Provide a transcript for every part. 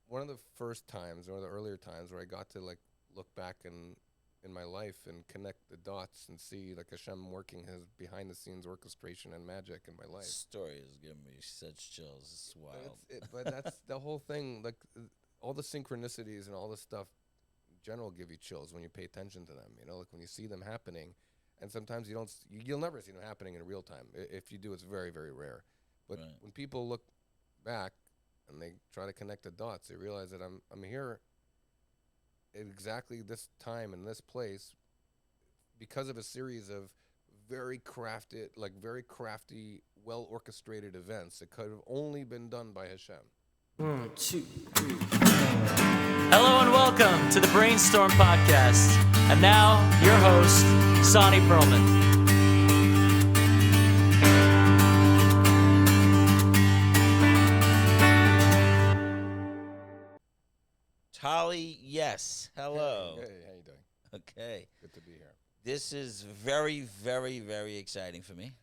one of the first times, or the earlier times, where I got to like look back in my life and connect the dots and see like Hashem working His behind the scenes orchestration and magic in my life. Story is giving me such chills. It's wild. But that's the whole thing. Like all the synchronicities and all this stuff, in general, give you chills when you pay attention to them. Like when you see them happening, and sometimes you don't. You'll never see them happening in real time. If you do, it's very, very rare. But Right. when people look back and they try to connect the dots, they realize that I'm here at exactly this time and this place because of a series of very crafty, well orchestrated events that could have only been done by Hashem. 1, 2, 3. Hello and welcome to the Brainstorm Podcast. And now, your host, Sonny Perlman. Tali Yess. Hello. Hey, how you doing? Okay. Good to be here. This is very, very, very exciting for me.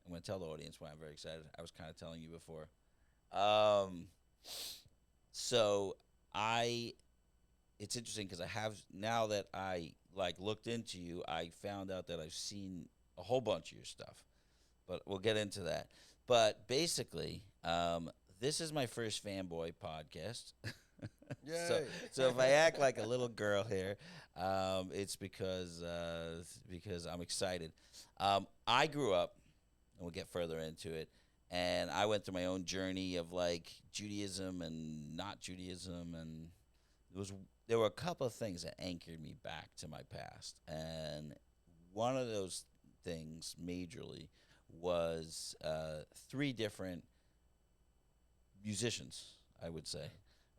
I'm going to tell the audience why I'm very excited. I was kind of telling you before. It's interesting because now that I looked into you, I found out that I've seen a whole bunch of your stuff, but we'll get into that. But basically, this is my first fanboy podcast. Yay. So if I act like a little girl here, it's because I'm excited. I grew up, and we'll get further into it, and I went through my own journey of Judaism and not Judaism, and there were a couple of things that anchored me back to my past, and one of those things majorly was 3 different musicians, I would say,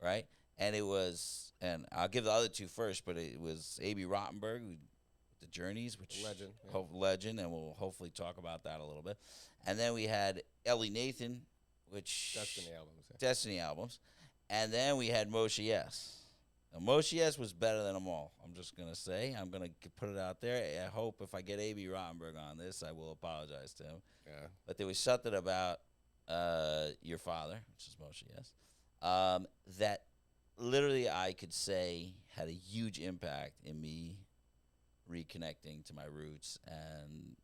right? And and I'll give the other 2 first, but it was A.B. Rottenberg, the Journeys, which legend, and we'll hopefully talk about that a little bit. And then we had Ellie Nathan, which Destiny albums, and then we had Moshe Yess. Now, Moshe Yess was better than them all. I'm just gonna say, I'm gonna put it out there. I hope if I get A.B. Rottenberg on this, I will apologize to him. Yeah. But there was something about your father, which is Moshe Yess, that literally I could say had a huge impact in me reconnecting to my roots and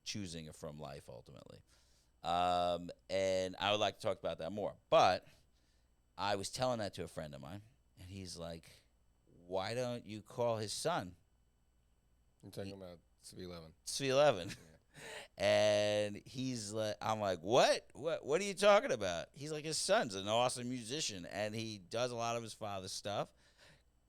choosing a from life ultimately. And I would like to talk about that more. But I was telling that to a friend of mine, and he's like, why don't you call his son? You're talking about Svi11. Svi11. Yeah. And he's like, I'm like, what are you talking about? He's like, his son's an awesome musician, and he does a lot of his father's stuff.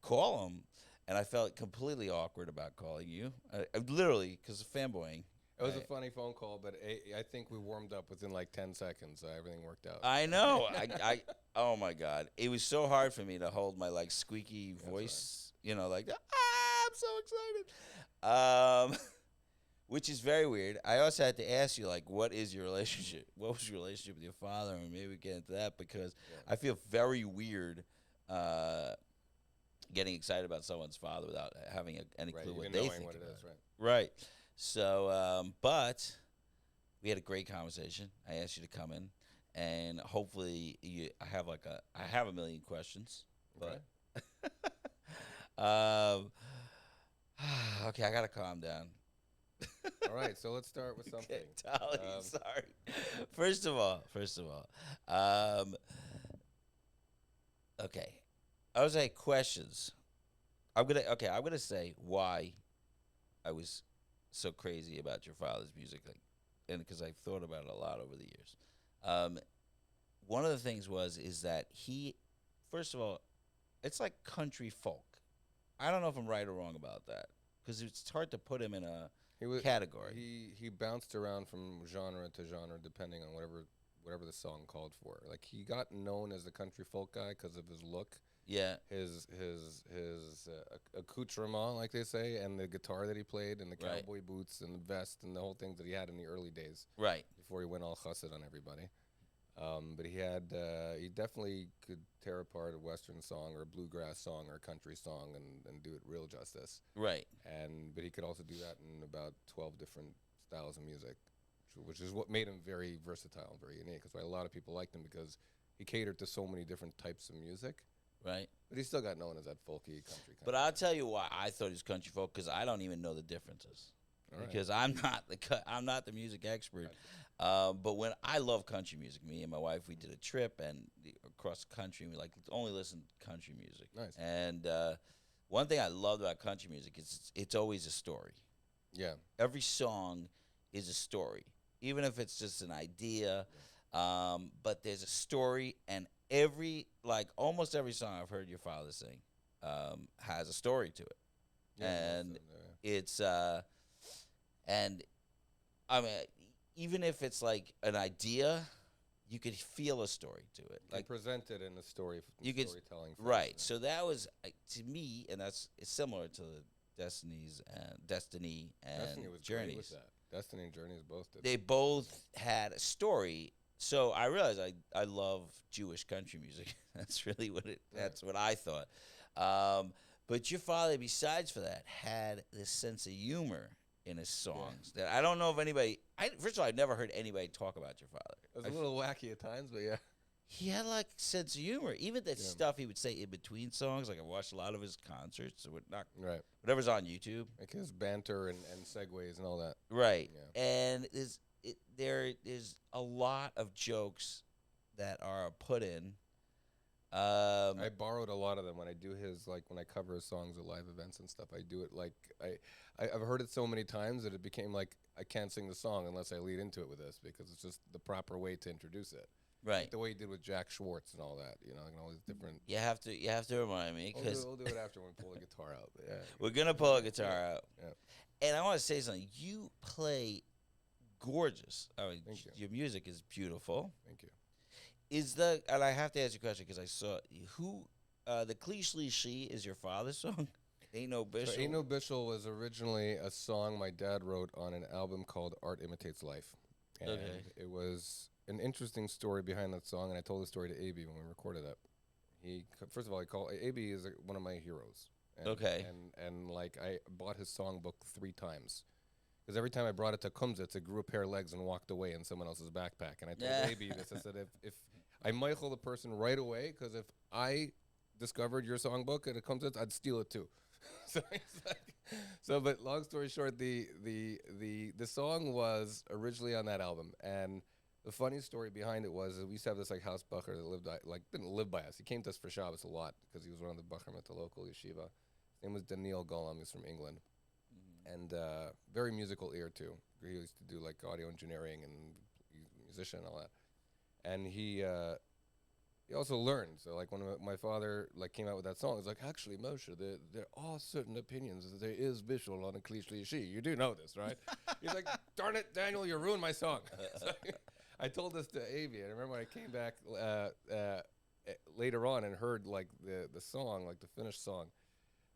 Call him. And I felt completely awkward about calling you. I literally, because of fanboying. It was a funny phone call, but I think we warmed up within 10 seconds, so everything worked out. I know. Oh my God. It was so hard for me to hold my squeaky voice, right. I'm so excited. Which is very weird. I also had to ask you, what is your relationship? What was your relationship with your father? And maybe we get into that because I feel very weird getting excited about someone's father without having any clue what they think about it. Right. So, but we had a great conversation. I asked you to come in, and hopefully I have a million questions. Okay. But okay, I gotta calm down. All right, so let's start with something. Okay, Tali, sorry. First of all, okay. I was like questions. I'm gonna say why I was so crazy about your father's music, and because I've thought about it a lot over the years. One of the things is that he, first of all, it's like country folk. I don't know if I'm right or wrong about that because it's hard to put him in a category. He bounced around from genre to genre depending on whatever the song called for. He got known as the country folk guy because of his look. Yeah. His accoutrement, like they say, and the guitar that he played, and the cowboy boots, and the vest, and the whole things that he had in the early days. Right. Before he went all chassid on everybody. But he definitely could tear apart a Western song or a bluegrass song or a country song and do it real justice. Right. But he could also do that in about 12 different styles of music, which is what made him very versatile and very unique. That's why a lot of people liked him because he catered to so many different types of music, Right. but he still got known as that folky country. But I'll tell you why I thought he was country folk, because I don't even know the differences. All right. Because I'm not the music expert. But when I love country music, me and my wife, we did a trip across the country, and we only listen to country music. Nice. And one thing I love about country music is it's always a story. Yeah. Every song is a story, even if it's just an idea. But there's a story, and almost every song I've heard your father sing has a story to it. Yeah, And it's and I mean, even if it's like an idea, you could feel a story to it. Like presented in a story, storytelling. Right. So that was to me, and it's similar to Destiny and Destiny was Journeys. great with that. Destiny and Journeys both did. They both had a story. So I realized I love Jewish country music. That's really that's what I thought. But your father, besides for that, had this sense of humor in his songs that I don't know if anybody. First of all, I've never heard anybody talk about your father. It was a little wacky at times, but yeah. He had like a sense of humor. Even the stuff he would say in between songs. Like I watched a lot of his concerts. So whatever's on YouTube. Like his banter and segues and all that. Right. Yeah. And there is a lot of jokes that are put in. I borrowed a lot of them when I do when I cover his songs at live events and stuff. I do it I've heard it so many times that it became like I can't sing the song unless I lead into it with this, because it's just the proper way to introduce it. Right. Like the way he did with Jack Schwartz and all that, and all these different. You have to remind me, because we'll do it after when we pull the guitar out. But yeah. We're gonna pull a guitar out. Yeah. And I want to say something. You play gorgeous. I mean, Thank you. Your music is beautiful. Thank you. And I have to ask you a question because I saw the Cliche She is your father's song? Ain't No Bishul. So Ain't No Bishul was originally a song my dad wrote on an album called Art Imitates Life. And it was an interesting story behind that song, and I told the story to A.B. when we recorded that. First of all, A.B. is one of my heroes. And, And I bought his songbook 3 times. Because every time I brought it to Kumsitz, it grew a pair of legs and walked away in someone else's backpack. And I told A.B. this. I said, if I Michael the person right away, because if I discovered your songbook at a Kumsitz, I'd steal it too. But long story short, the song was originally on that album. And the funny story behind it was we used to have this house bacher that didn't live by us. He came to us for Shabbos a lot because he was one of the bachrim at the local yeshiva. His name was Daniel Golam. He's from England. And very musical ear too. He used to do audio engineering and he's a musician and all that. And he also learned. So when my father came out with that song, it was like, actually, Moshe, there are certain opinions. There is visual on a cliche she. You do know this, right? He's like, darn it, Daniel, you ruined my song. So I told this to Avi. I remember when I came back later on and heard the song, the finished song.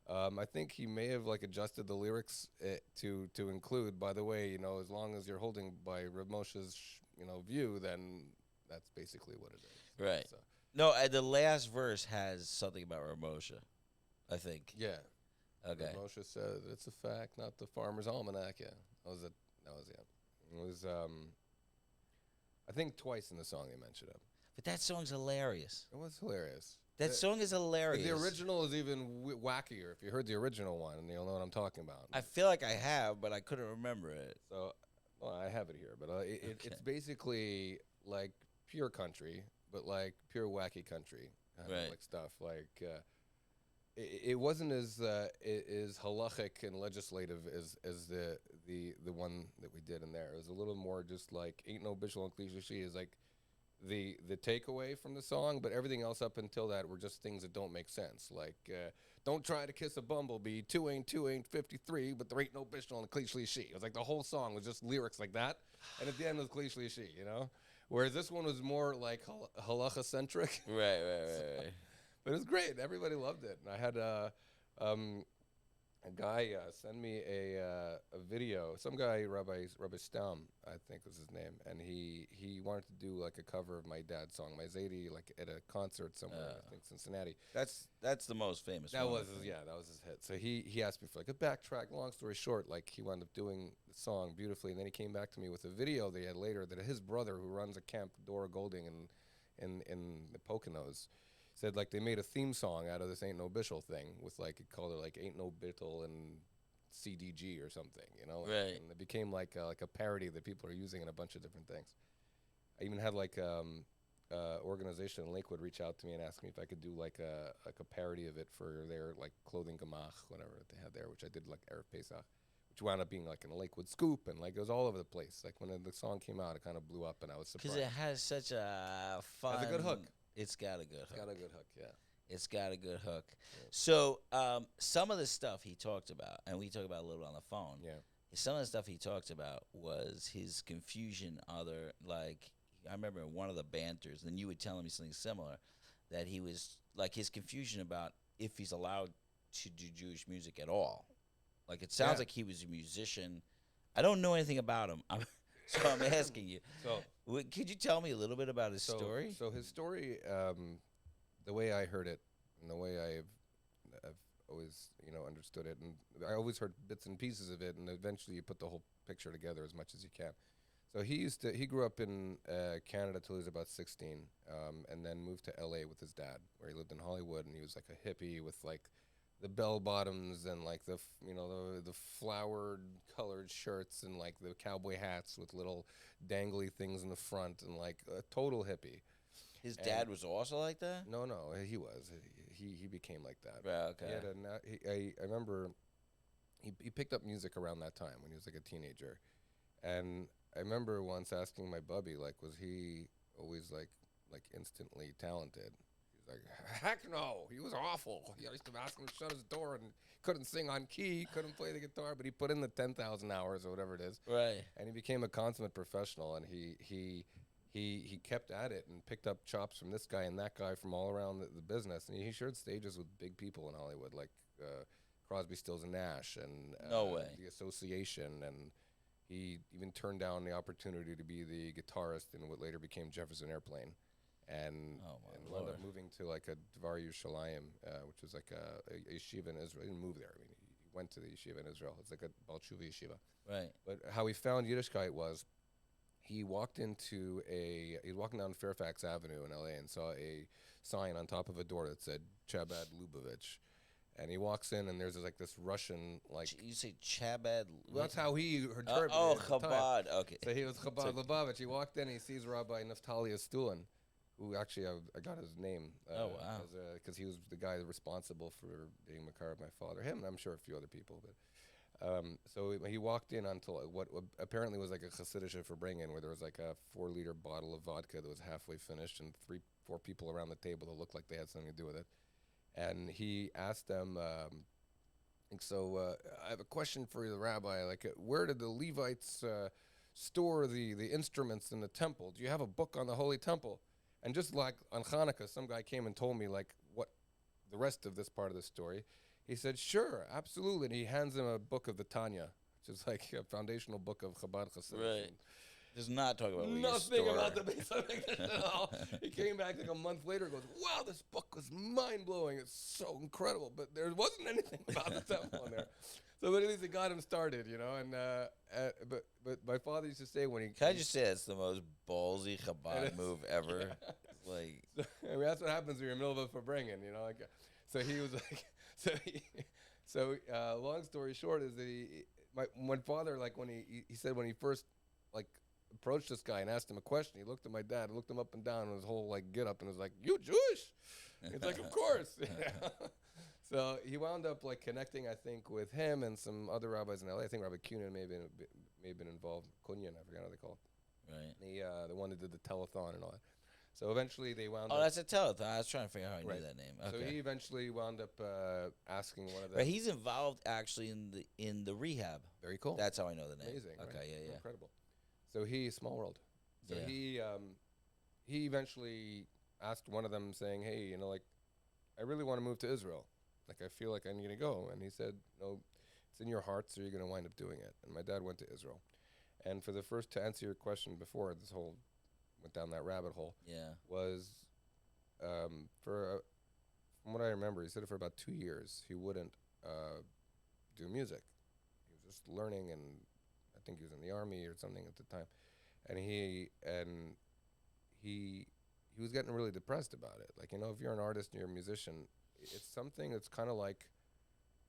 I think he may have adjusted the lyrics to include, by the way, as long as you're holding by Reb Moshe's view, then that's basically what it is. Right. So. No, the last verse has something about Reb Moshe, I think. Yeah. Okay. Reb Moshe said it's a fact, not the farmer's almanac. Yeah. That was it. It was I think twice in the song they mentioned it. But that song's hilarious. It was hilarious. That song is hilarious. The original is even wackier. If you heard the original one, you'll know what I'm talking about. I feel like I have, but I couldn't remember it. So, I have it here, but it's basically pure country, but pure wacky country kind of stuff. It wasn't as halachic and legislative as the one that we did in there. It was a little more just Ain't No Bishul and Cliche is the takeaway from the song, but everything else up until that were just things that don't make sense. Don't try to kiss a bumblebee, 2 ain't 53, but there ain't no bitch on a cliche she. It was the whole song was just lyrics like that, and at the end was cliche she, Whereas this one was more halacha centric. Right. But it was great. Everybody loved it. And I had a guy send me a video. Some guy, Rabbi Stam, I think was his name, and he wanted to do a cover of my dad's song, My Zadie, at a concert somewhere, I think Cincinnati. That's the most famous one. That was his hit. So he asked me for a backtrack. Long story short, he wound up doing the song beautifully, and then he came back to me with a video they had later that his brother, who runs a camp, Dora Golding, in the Poconos. Said like they made a theme song out of this Ain't No Bishul thing with like it called it like Ain't No Bittle and CDG or something, you know. Right. And it became like a parody that people are using in a bunch of different things. I even had like organization in Lakewood reach out to me and ask me if I could do like a parody of it for their like clothing gamach, whatever they had there, which I did like Erev Pesach, which wound up being like in a Lakewood scoop, and like it was all over the place. Like when the song came out, it kind of blew up, and I was surprised. Because it has such a fun. Has a good hook. It's got a good hook. It's got a good hook, yeah. It's got a good hook. Yeah. So some of the stuff he talked about, and we talked about a little on the phone. Yeah. Some of the stuff he talked about was his confusion. I remember in one of the banters, and you were telling me something similar, that he was like his confusion about if he's allowed to do Jewish music at all. Like it sounds like he was a musician. I don't know anything about him, so I'm asking you. So could you tell me a little bit about his story? So his story, the way I heard it, and the way I've always understood it, and I always heard bits and pieces of it, and eventually you put the whole picture together as much as you can. So he grew up in Canada till he was about 16, and then moved to LA with his dad, where he lived in Hollywood, and he was like a hippie with like the bell bottoms and like the flowered colored shirts and like the cowboy hats with little dangly things in the front, and like a total hippie. His dad was also like that? No, he was. He became like that. Right, okay. I remember he picked up music around that time when he was like a teenager, and I remember once asking my bubby, like, was he always like instantly talented? He's like, heck no, he was awful. I used to ask him to shut his door, and couldn't sing on key, couldn't play the guitar, but he put in the 10,000 hours or whatever it is. Right. And he became a consummate professional, and he kept at it and picked up chops from this guy and that guy from all around the business. And he shared stages with big people in Hollywood, like Crosby, Stills, and Nash, and no way. The Association, and he even turned down the opportunity to be the guitarist in what later became Jefferson Airplane, and wound up moving to like a Dvar Yerushalayim, which was like a yeshiva in Israel. He didn't move there. I mean, he went to the yeshiva in Israel. It's like a Baal Tshuva yeshiva. Right. But how he found Yiddishkeit was he was walking down Fairfax Avenue in LA and saw a sign on top of a door that said Chabad Lubavitch. And he walks in, and there's like this Russian, like... You say Chabad... Well, that's how he interpreted it. Chabad, okay. So he was Chabad Lubavitch. He walked in, he sees Rabbi Tali Yess, who actually, I got his name. Oh, wow. Because he was the guy responsible for being Makar of my father. Him, and I'm sure a few other people. But so he walked in onto what apparently was like a Hasidic for bring-in, where there was like a 4-liter bottle of vodka that was halfway finished, and 4 people around the table that looked like they had something to do with it. And he asked them, I have a question for you, the rabbi. Like, where did the Levites store the instruments in the temple? Do you have a book on the Holy Temple? And just like on Hanukkah, some guy came and told me like what the rest of this part of the story. He said, sure, absolutely. And he hands him a book of the Tanya, which is like a foundational book of Chabad Hasidus. Right. Does not talk about nothing about the base at all. He came back like a month later and goes, wow, this book was mind-blowing. It's so incredible. But there wasn't anything about the temple in there. So but at least it got him started, And but my father used to say when he... Can I just say that's the most ballsy Chabad move ever? Yeah. Like, I mean, that's what happens when you're in the middle of a Farbrengen, Like, so he was like... long story short is that my father, like when he said when he first like approached this guy and asked him a question, he looked at my dad, looked him up and down, and his whole like get up, and was like, "You Jewish?" He's like, "Of course." So he wound up like connecting, I think, with him and some other rabbis in LA. I think Rabbi Kunin may have been involved. Kunyan, I forget how they call it. right. The one that did the telethon and all that. So eventually they wound up. Oh, that's a telethon. I was trying to figure out how I knew that name. Okay. So he eventually wound up asking one of them. Right, he's involved actually in the rehab. Very cool. That's how I know the name. Amazing. Okay, right? yeah. Incredible. So small world. So Yeah. he eventually asked one of them, saying, "Hey, like, I really want to move to Israel. Like, I feel like I need to go." And he said, "No, it's in your heart, so you're going to wind up doing it." And my dad went to Israel. And for to answer your question before this whole went down that rabbit hole, Yeah. was from what I remember, he said for about 2 years he wouldn't do music. He was just learning, and I think he was in the army or something at the time. And he he was getting really depressed about it. Like, if you're an artist and you're a musician, it's something that's kind of like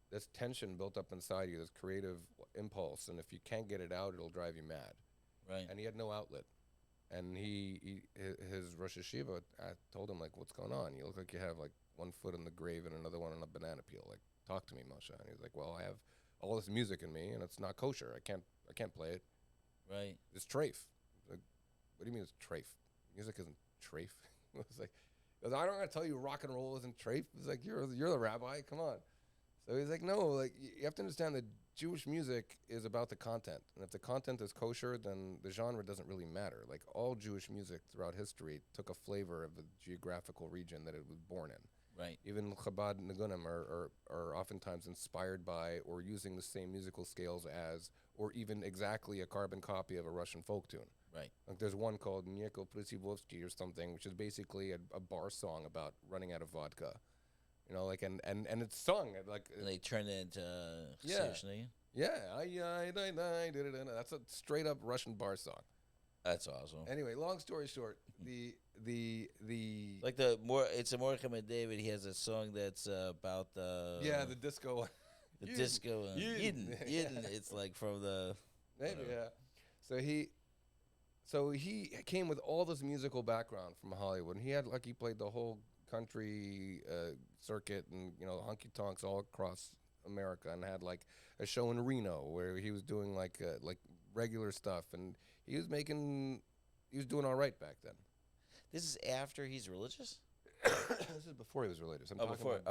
this tension built up inside you, this creative impulse, and if you can't get it out, it'll drive you mad. Right. And he had no outlet. And his Rosh Hashiva told him, like, what's going on? You look like you have, like, one foot in the grave and another one on a banana peel. Like, talk to me, Moshe. And he was like, well, I have all this music in me, and it's not kosher. I can't play it. Right. It's treif. Like, what do you mean it's treif? Music isn't treif. It's like, I don't want to tell you rock and roll isn't treif. It's like, you're the rabbi. Come on. So he's like, no, like, you have to understand that Jewish music is about the content. And if the content is kosher, then the genre doesn't really matter. Like, all Jewish music throughout history took a flavor of the geographical region that it was born in. Right. Even Chabad Niggunim are oftentimes inspired by or using the same musical scales as, or even exactly a carbon copy of a Russian folk tune. Right. Like, there's one called Nyeko Prisivovsky or something, which is basically a bar song about running out of vodka. Like, and it's sung like. And they turned it into seriously. Yeah, that's a straight up Russian bar song. That's awesome. Anyway, long story short, the like it's a Mordechai David. He has a song that's about the the disco one. The disco Yidden. It's like from the maybe So he came with all this musical background from Hollywood, and he played the whole country circuit and honky tonks all across America, and had like a show in Reno where he was doing like regular stuff, and he was doing all right back then. This is after he's religious? This is before he was religious. I'm talking about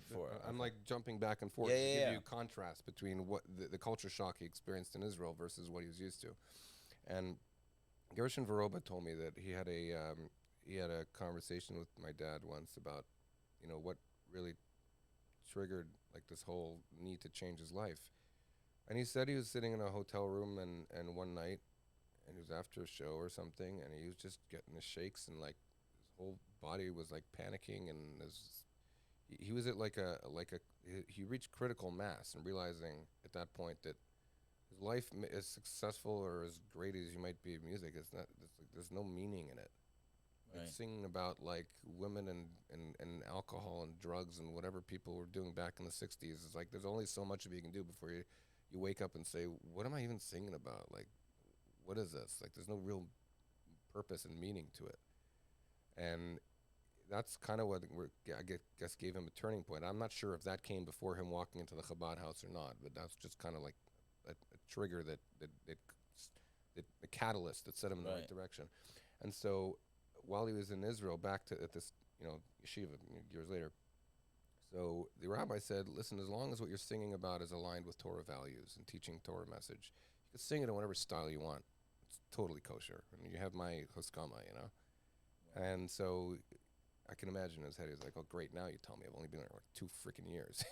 before. I'm like jumping back and forth to give you contrast between what the culture shock he experienced in Israel versus what he was used to. And Gershon Veroba told me that he had a conversation with my dad once about, what really triggered like this whole need to change his life. And he said he was sitting in a hotel room and one night, and it was after a show or something, and he was just getting the shakes, and like his whole body was like panicking, and he was at he reached critical mass, and realizing at that point that his life, as successful or as great as you might be in music, there's no meaning in it. Right. Like singing about like women and alcohol and drugs and whatever people were doing back in the 60s. It's like there's only so much of you can do before you wake up and say, what am I even singing about? Like, what is this? Like, there's no real purpose and meaning to it. And that's kind of what I guess gave him a turning point. I'm not sure if that came before him walking into the Chabad house or not, but that's just kind of like a trigger that the catalyst that set him in the right direction. And so while he was in Israel, at this yeshiva years later, so the rabbi said, listen, as long as what you're singing about is aligned with Torah values and teaching Torah message, you can sing it in whatever style you want. It's totally kosher. And you have my huskama, And so I can imagine in his head, he's like, oh, great, now you tell me. I've only been there like 2 freaking years.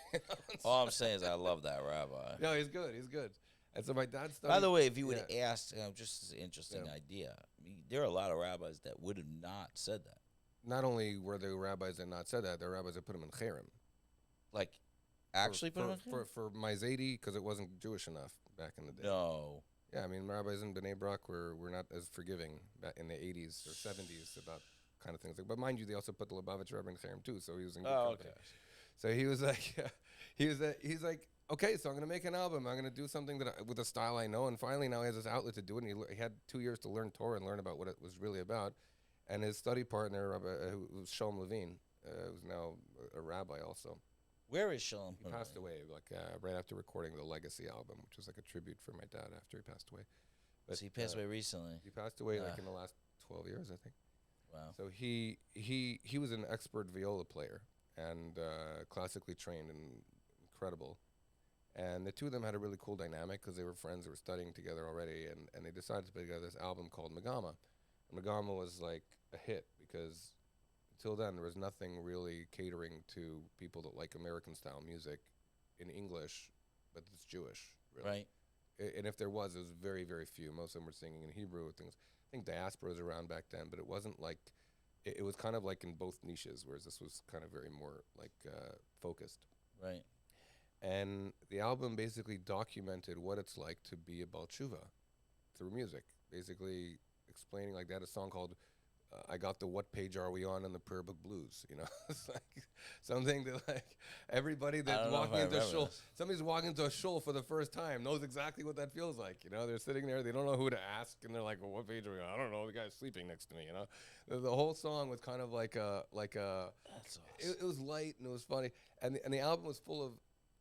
All I'm saying is I love that rabbi. No, he's good. And so my dad studied. By the way, if you would have asked, just an interesting idea. I mean, there are a lot of rabbis that would have not said that. Not only were there rabbis that not said that, there were rabbis that put him in cherem. Like, actually put him in cherem? For my Zaidi, because it wasn't Jewish enough back in the day. No. Yeah, I mean, rabbis in Bnei Brak were not as forgiving back in the 80s or 70s about kind of things. But mind you, they also put the Lubavitch Rebbe in cherem too, so he was in good company. Okay. So he was like, he's like, okay, so I'm going to make an album. I'm going to do something with a style I know. And finally now he has this outlet to do it. And he had 2 years to learn Torah and learn about what it was really about. And his study partner, who was Shalom Levine, who's now a rabbi also. Where is Shalom? He passed away right after recording the Legacy album, which was like a tribute for my dad after he passed away. But so he passed away recently? He passed away like in the last 12 years, I think. Wow. So he was an expert viola player and classically trained and incredible. And the two of them had a really cool dynamic because they were friends. They were studying together already, and they decided to put together this album called Megama. And Megama was like a hit because until then there was nothing really catering to people that like American-style music in English, but it's Jewish, really. Right. And if there was, it was very, very few. Most of them were singing in Hebrew. Things. I think diaspora was around back then, but it wasn't like it was kind of like in both niches, whereas this was kind of very more like focused. Right. And the album basically documented what it's like to be a Baal Tshuva through music. Basically explaining, like they had a song called I got the what page are we on in the prayer book blues, you know? It's like something that like everybody I that's don't know if walking I into a remember shul, this. somebody's walking into a shul for the first time knows exactly what that feels like, you know? They're sitting there, they don't know who to ask, and they're like, well, what page are we on? I don't know, the guy's sleeping next to me, you know? The whole song was kind of like a, That's awesome. it was light and it was funny. And the album was full of,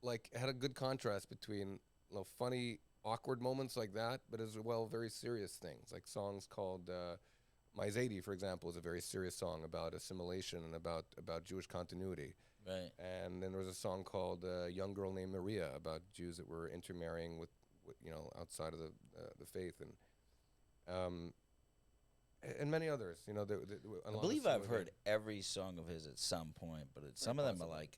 like, it had a good contrast between, you know, funny, awkward moments like that, but as well, very serious things, like songs called, My Zadie, for example, is a very serious song about assimilation and about Jewish continuity. Right. And then there was a song called "Young Girl Named Maria" about Jews that were intermarrying with you know, outside of the faith, and many others. You know, I believe I've heard every song of his at some point, but some of them are like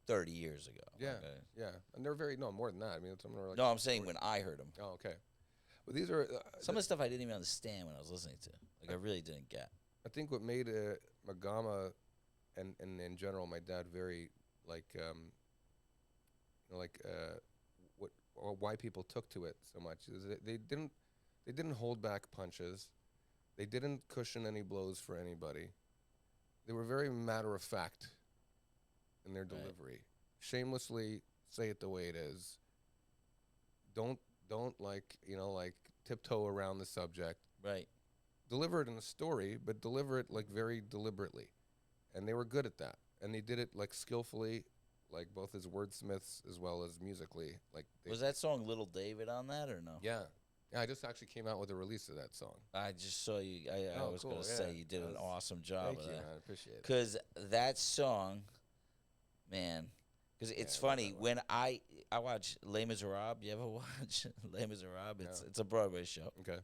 30 years ago. Yeah, Like yeah, and they're very more than that. I mean, some are like no, I'm saying when I heard them. Oh, okay. But these are Some of the stuff I didn't even understand when I was listening to. Like, I really didn't get. I think what made Magama and in general my dad very like you know, like what or why people took to it so much is that they didn't hold back punches. They didn't cushion any blows for anybody. They were very matter of fact in their delivery. Shamelessly say it the way it is. Don't like, you know, like tiptoe around the subject. Right. Deliver it in a story, but deliver it like very deliberately. And they were good at that. And they did it like skillfully, like both as wordsmiths as well as musically. Like Was that song Little David on that or no? Yeah. Yeah, I just actually came out with a release of that song. I just saw you. I Oh, was cool, going to yeah. say you did That an was- awesome job Thank of you, that. man. I appreciate it. Because that song, man, because it's I love funny that one. when I watch Les Miserables. You ever watch Les Miserables? It's a Broadway show, Okay.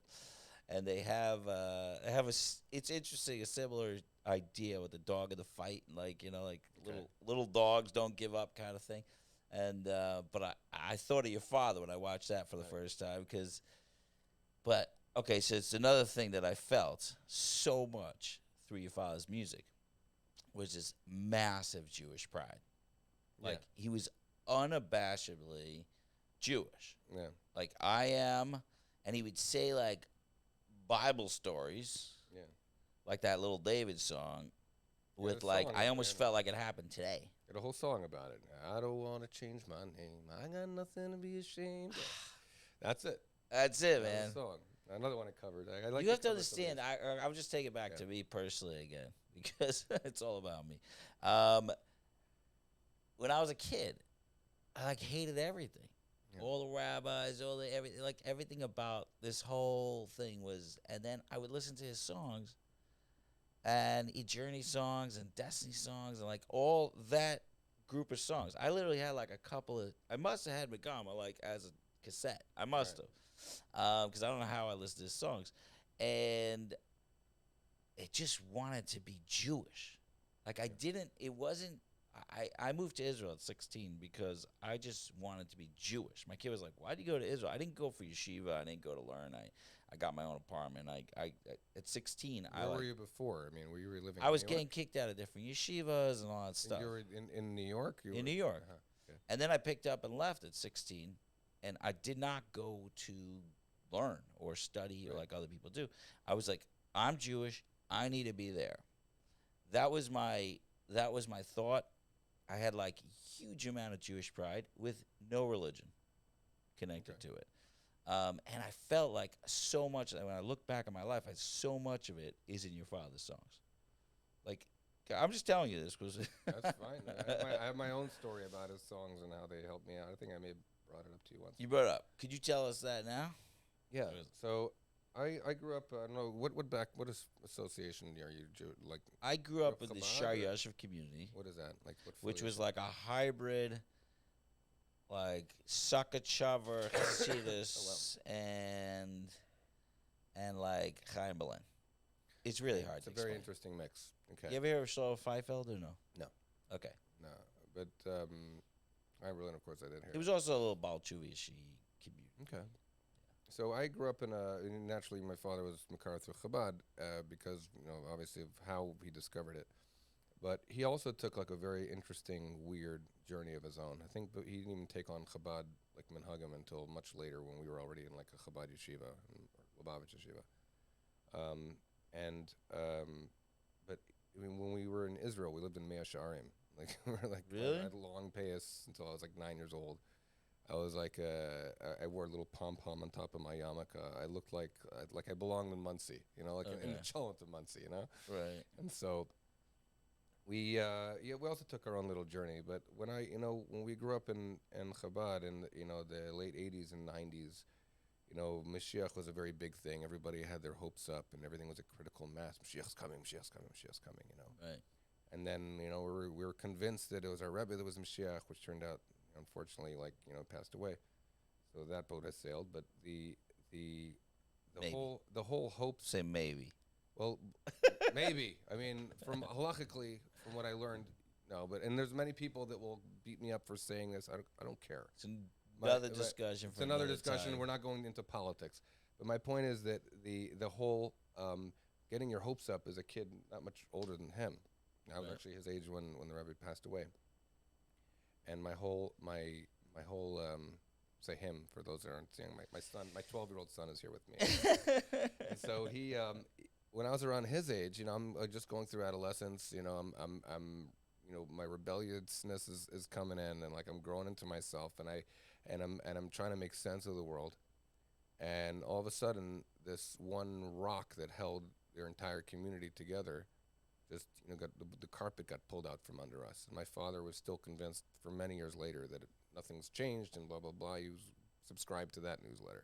and they have it's interesting, a similar idea with the dog in the fight, like, you know, like little dogs don't give up kind of thing. And but I thought of your father when I watched that for the first time, but okay, so it's another thing that I felt so much through your father's music was this massive Jewish pride. Like, he was unabashedly Jewish. Yeah. Like, I am, and he would say like Bible stories, Yeah. like that Little David song, with the like song I is almost random. felt like it happened today. Got a whole song about it. I don't want to change my name. I got nothing to be ashamed of. That's it. That's it, That was man. the song. Another one I covered. I like You have to cover some of understand. these. I'll just take it back to me personally again, because it's all about me. When I was a kid, I like hated everything. Yeah. All the rabbis, everything, like everything about this whole thing was. And then I would listen to his songs, and Journey songs and Destiny songs, and like all that group of songs. I literally had like a couple of. I must have had Megama like as a cassette. I must have, because I don't know how I listened to his songs, and it just wanted to be Jewish. Like, I didn't. It wasn't. I moved to Israel at 16 because I just wanted to be Jewish. My kid was like, "Why did you go to Israel?" I didn't go for yeshiva. I didn't go to learn. I got my own apartment. I at 16. Where were you before? I mean, were you living? I was in New getting York? kicked out of different yeshivas and all that stuff. You were in New York. In New York. Uh-huh. Okay. And then I picked up and left at 16, and I did not go to learn or study or like other people do. I was like, I'm Jewish. I need to be there. That was my thought. I had like huge amount of Jewish pride with no religion connected to it. And I felt like so much, when I look back on my life, so much of it is in your father's songs. Like, I'm just telling you this because That's fine. I have my own story about his songs and how they helped me out. I think I may have brought it up to you once. you brought it up. Could you tell us that now? Yeah. So I grew up. I don't know what association are you like? I grew up in the Chabad Shar or- Yashiv community, What is that like? What which was affiliation? like a hybrid, like Sakachavar, Hasidus, and like Chaim Belen. It's really hard It's to a very explain. interesting mix. Okay. You ever hear of Shlomo Feifeld or no? No. Okay. No, but I really, of course, I didn't hear. It was also a little Balchuvish community. Okay. So I grew up naturally my father was MacArthur Chabad because, you know, obviously of how he discovered it. But he also took like a very interesting, weird journey of his own. I think he didn't even take on Chabad, like Minhagim, until much later when we were already in like a Chabad yeshiva, or Lubavitch yeshiva. and but I mean, when we were in Israel, we lived in Mea Shearim. Like we were like Really? I had a long payas until I was like 9 years old. I was like I wore a little pom pom on top of my yarmulke. I looked like I belonged in Muncie, like in the Okay. cholent of Muncie, Right. And so we we also took our own little journey. But when we grew up in Chabad in the late 80s and 90s, Mashiach was a very big thing. Everybody had their hopes up, and everything was a critical mass. Mashiach's coming, Mashiach's coming, Mashiach's coming. Right. And then we were convinced that it was our Rebbe that was Mashiach, which turned out, unfortunately, passed away. So that boat has sailed. But the Maybe. whole hope. Say maybe. Well, maybe. I mean, from halachically, from what I learned, no. And there's many people that will beat me up for saying this. I don't care. It's another My- discussion. It's for another discussion. time. We're not going into politics. But my point is that the whole getting your hopes up as a kid, not much older than him. I was Right. actually his age when the Rebbe passed away. And my whole say him for those that aren't seeing my son, my 12-year-old son is here with me. And so he when I was around his age, I'm just going through adolescence. I'm my rebelliousness is coming in, and like I'm growing into myself, and I'm trying to make sense of the world. And all of a sudden, this one rock that held their entire community together, just got the carpet got pulled out from under us. And my father was still convinced for many years later that nothing's changed and blah blah blah. He was subscribed to that newsletter,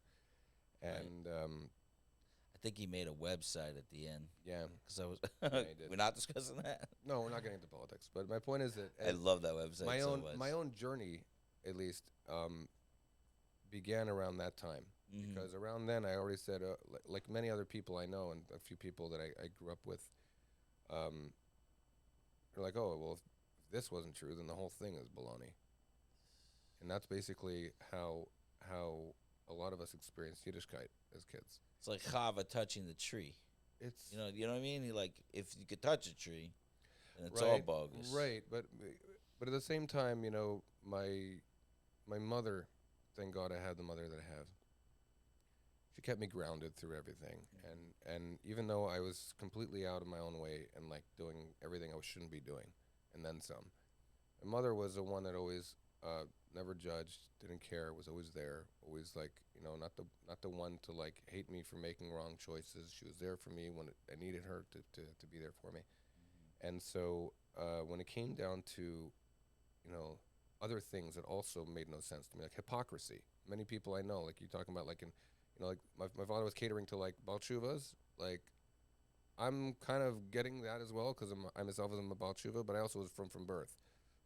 and I think he made a website at the end. yeah. Because I was. he did. We're not discussing that. No, we're not getting into politics. But my point is that I love that website. my so own much. my own journey, at least, began around that time. Mhm. Because around then, I already said, like many other people I know, and a few people that I grew up with, they're like, oh, well, if this wasn't true, then the whole thing is baloney. And that's basically how a lot of us experienced Yiddishkeit as kids. It's like Chava touching the tree. It's You know what I mean? He like if you could touch a tree, then it's all bogus. right. But at the same time, my mother, thank God I had the mother that I have. She kept me grounded through everything, and even though I was completely out of my own way and like doing everything I shouldn't be doing, and then some, my mother was the one that always never judged, didn't care, was always there, always like not the one to like hate me for making wrong choices. She was there for me when I needed her to be there for me, and so when it came down to other things that also made no sense to me, like hypocrisy. Many people I know, like you talking about, like in like my father was catering to like Baal Teshuvas. Like I'm kind of getting that as well because I myself am a Baal Teshuva, but I also was from birth.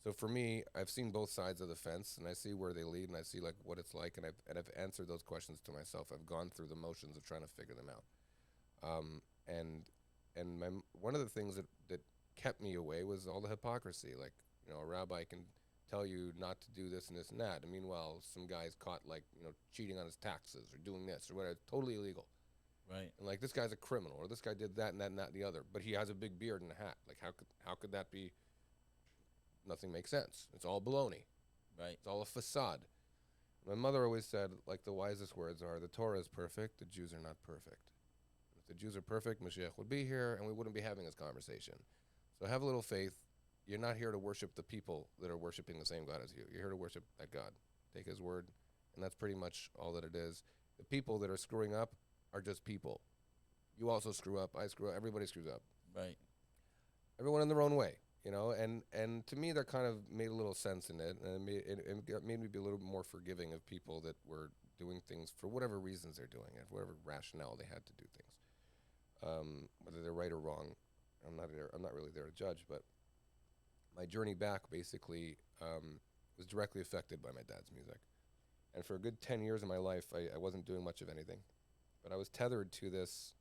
So for me, I've seen both sides of the fence, and I see where they lead, and I see like what it's like, and I've answered those questions to myself. I've gone through the motions of trying to figure them out. And one of the things that kept me away was all the hypocrisy. Like a rabbi can tell you not to do this and this and that, and meanwhile some guy's caught like cheating on his taxes or doing this or whatever, totally illegal. Right. And like this guy's a criminal, or this guy did that and that and that and the other, but he has a big beard and a hat. Like how could that be? Nothing makes sense. It's all baloney. Right. It's all a facade. My mother always said, like the wisest words are, the Torah is perfect, the Jews are not perfect. If the Jews are perfect, Mashiach would be here and we wouldn't be having this conversation. So have a little faith. You're not here to worship the people that are worshiping the same God as you. You're here to worship that God. Take his word, and that's pretty much all that it is. The people that are screwing up are just people. You also screw up. I screw up. Everybody screws up. Right. Everyone in their own way, And to me, that kind of made a little sense in it, and it made me be a little more forgiving of people that were doing things for whatever reasons they're doing it, whatever rationale they had to do things, whether they're right or wrong. I'm not really there to judge, but my journey back basically was directly affected by my dad's music. And for a good 10 years of my life, I wasn't doing much of anything. But I was tethered to this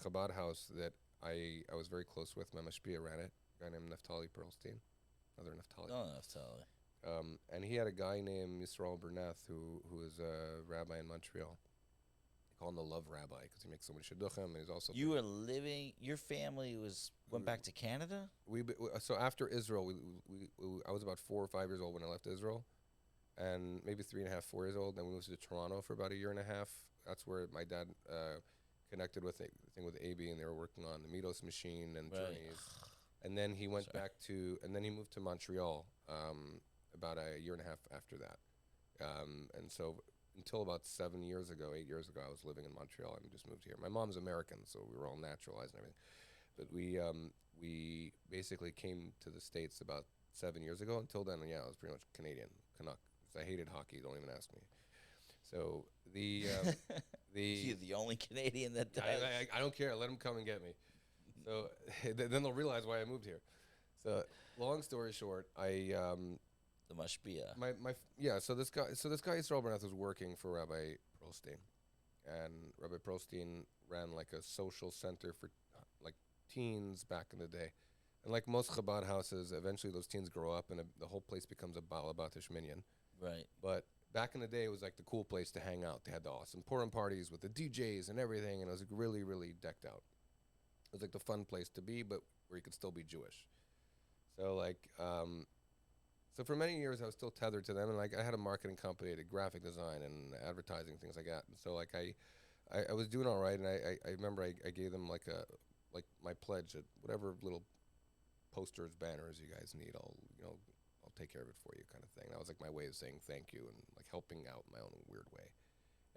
Chabad house that I was very close with. My mashpia ran it, a guy named Naftali Perlstein, another Naftali. No, Naftali. And he had a guy named Yisrael Berneth who is a rabbi in Montreal. They call him the Love Rabbi because he makes so many shidduchim, and he's also... You were living... Your family went back to Canada? So after Israel, I was about 4 or 5 years old when I left Israel, and maybe 3.5, 4 years old. Then we moved to Toronto for about a year and a half. That's where my dad connected with AB, and they were working on the Midos machine and Right. Journeys. And then he went back to, and then he moved to Montreal about a year and a half after that. And so until about 8 years ago, I was living in Montreal. I just moved here. My mom's American, so we were all naturalized and everything. But we basically came to the States about 7 years ago. Until then, yeah, I was pretty much Canadian, Canuck. 'Cause I hated hockey. Don't even ask me. So You're the only Canadian that does. I don't care. Let them come and get me. So then they'll realize why I moved here. So long story short, The Mashpia. So this guy Yisrael Bernath was working for Rabbi Pearlstein, and Rabbi Pearlstein ran like a social center for like teens back in the day. And like most Chabad houses, eventually those teens grow up and the whole place becomes a Baal Batish minyan. Right. But back in the day, it was like the cool place to hang out. They had the awesome Purim parties with the DJs and everything, and it was like really, really decked out. It was like the fun place to be, but where you could still be Jewish. So like, so for many years I was still tethered to them, and like I had a marketing company, I did graphic design and advertising, things like that. And so like I was doing all right, and I remember I gave them like my pledge that whatever little posters, banners you guys need, I'll take care of it for you, kind of thing. That was like my way of saying thank you and like helping out in my own weird way.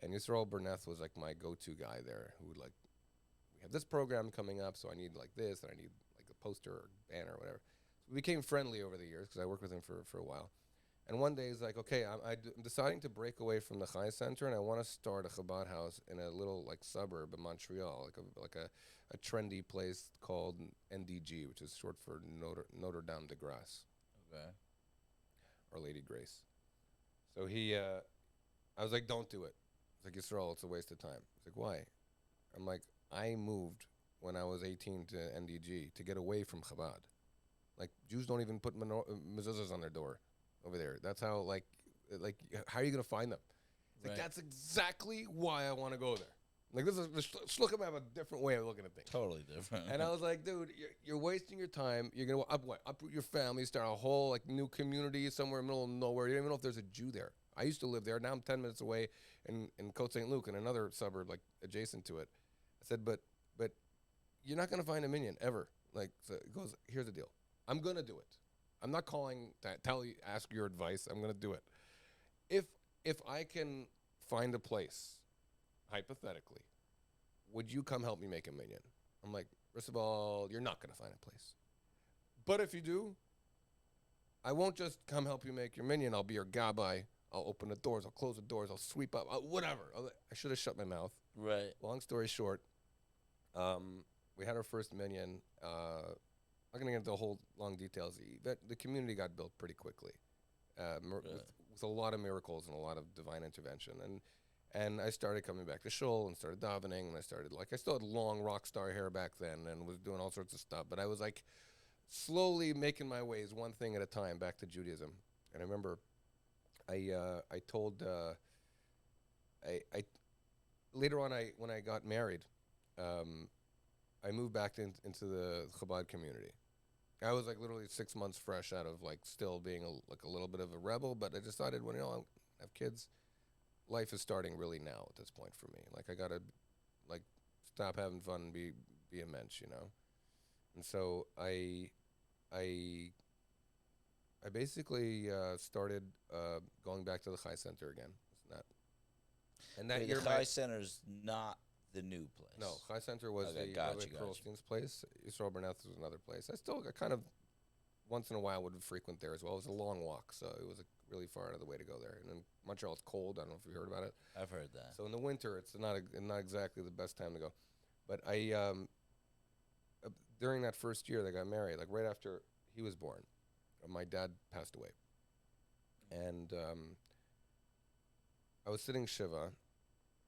And Yisrael Bernath was like my go-to guy there, who would like, we have this program coming up, so I need like this, and I need like a poster or banner or whatever. So we became friendly over the years because I worked with him for a while. And one day he's like, okay, I'm deciding to break away from the Chai Center, and I want to start a Chabad house in a little like suburb of Montreal, like a trendy place called NDG, which is short for Notre Dame de Grace. Okay. Our Lady Grace. So I was like, don't do it. It's like, Yisrael, it's a waste of time. He's like, why? I'm like, I moved when I was 18 to NDG to get away from Chabad. Like, Jews don't even put mezuzahs on their door over there. That's how, like how are you going to find them? It's like, that's exactly why I want to go there. Like, this is, the Shluchim have a different way of looking at things. Totally different. And I was like, dude, you're wasting your time. You're going to uproot your family, start a whole like new community somewhere in the middle of nowhere. You don't even know if there's a Jew there. I used to live there. Now I'm 10 minutes away in Côte St. Luc, in another suburb like adjacent to it. I said, but you're not going to find a minyan ever. Like, so it goes, here's the deal. I'm going to do it. I'm not calling to ask your advice. I'm going to do it. If I can find a place, hypothetically, would you come help me make a minyan? I'm like, first of all, you're not going to find a place. But if you do, I won't just come help you make your minyan. I'll be your gabbai. I'll open the doors. I'll close the doors. I'll sweep up. Whatever. I should have shut my mouth. Right. Long story short, we had our first minyan. I'm not going to get into the whole long details. The community got built pretty quickly with a lot of miracles and a lot of divine intervention. And I started coming back to shul and started davening, and I still had long rock star hair back then and was doing all sorts of stuff. But I was like slowly making my ways one thing at a time back to Judaism. And I remember I told later on when I got married, I moved back into the Chabad community. I was like literally 6 months fresh out of like still being a little bit of a rebel, but I decided when I have kids, life is starting really now at this point for me. Like I gotta like stop having fun and be a mensch, you know. And so I basically started going back to the Chai Center again. And that year, the Chai Center's not the new place. No, Chai Center was the Rabbi Pearlstein's place. Yisrael Bernath was another place. I kind of once in a while would frequent there as well. It was a long walk, so it was really far out of the way to go there. And in Montreal, it's cold. I don't know if you heard about it. I've heard that. So in the winter, it's not exactly the best time to go. But during that first year they got married, like right after he was born, my dad passed away. And I was sitting Shiva,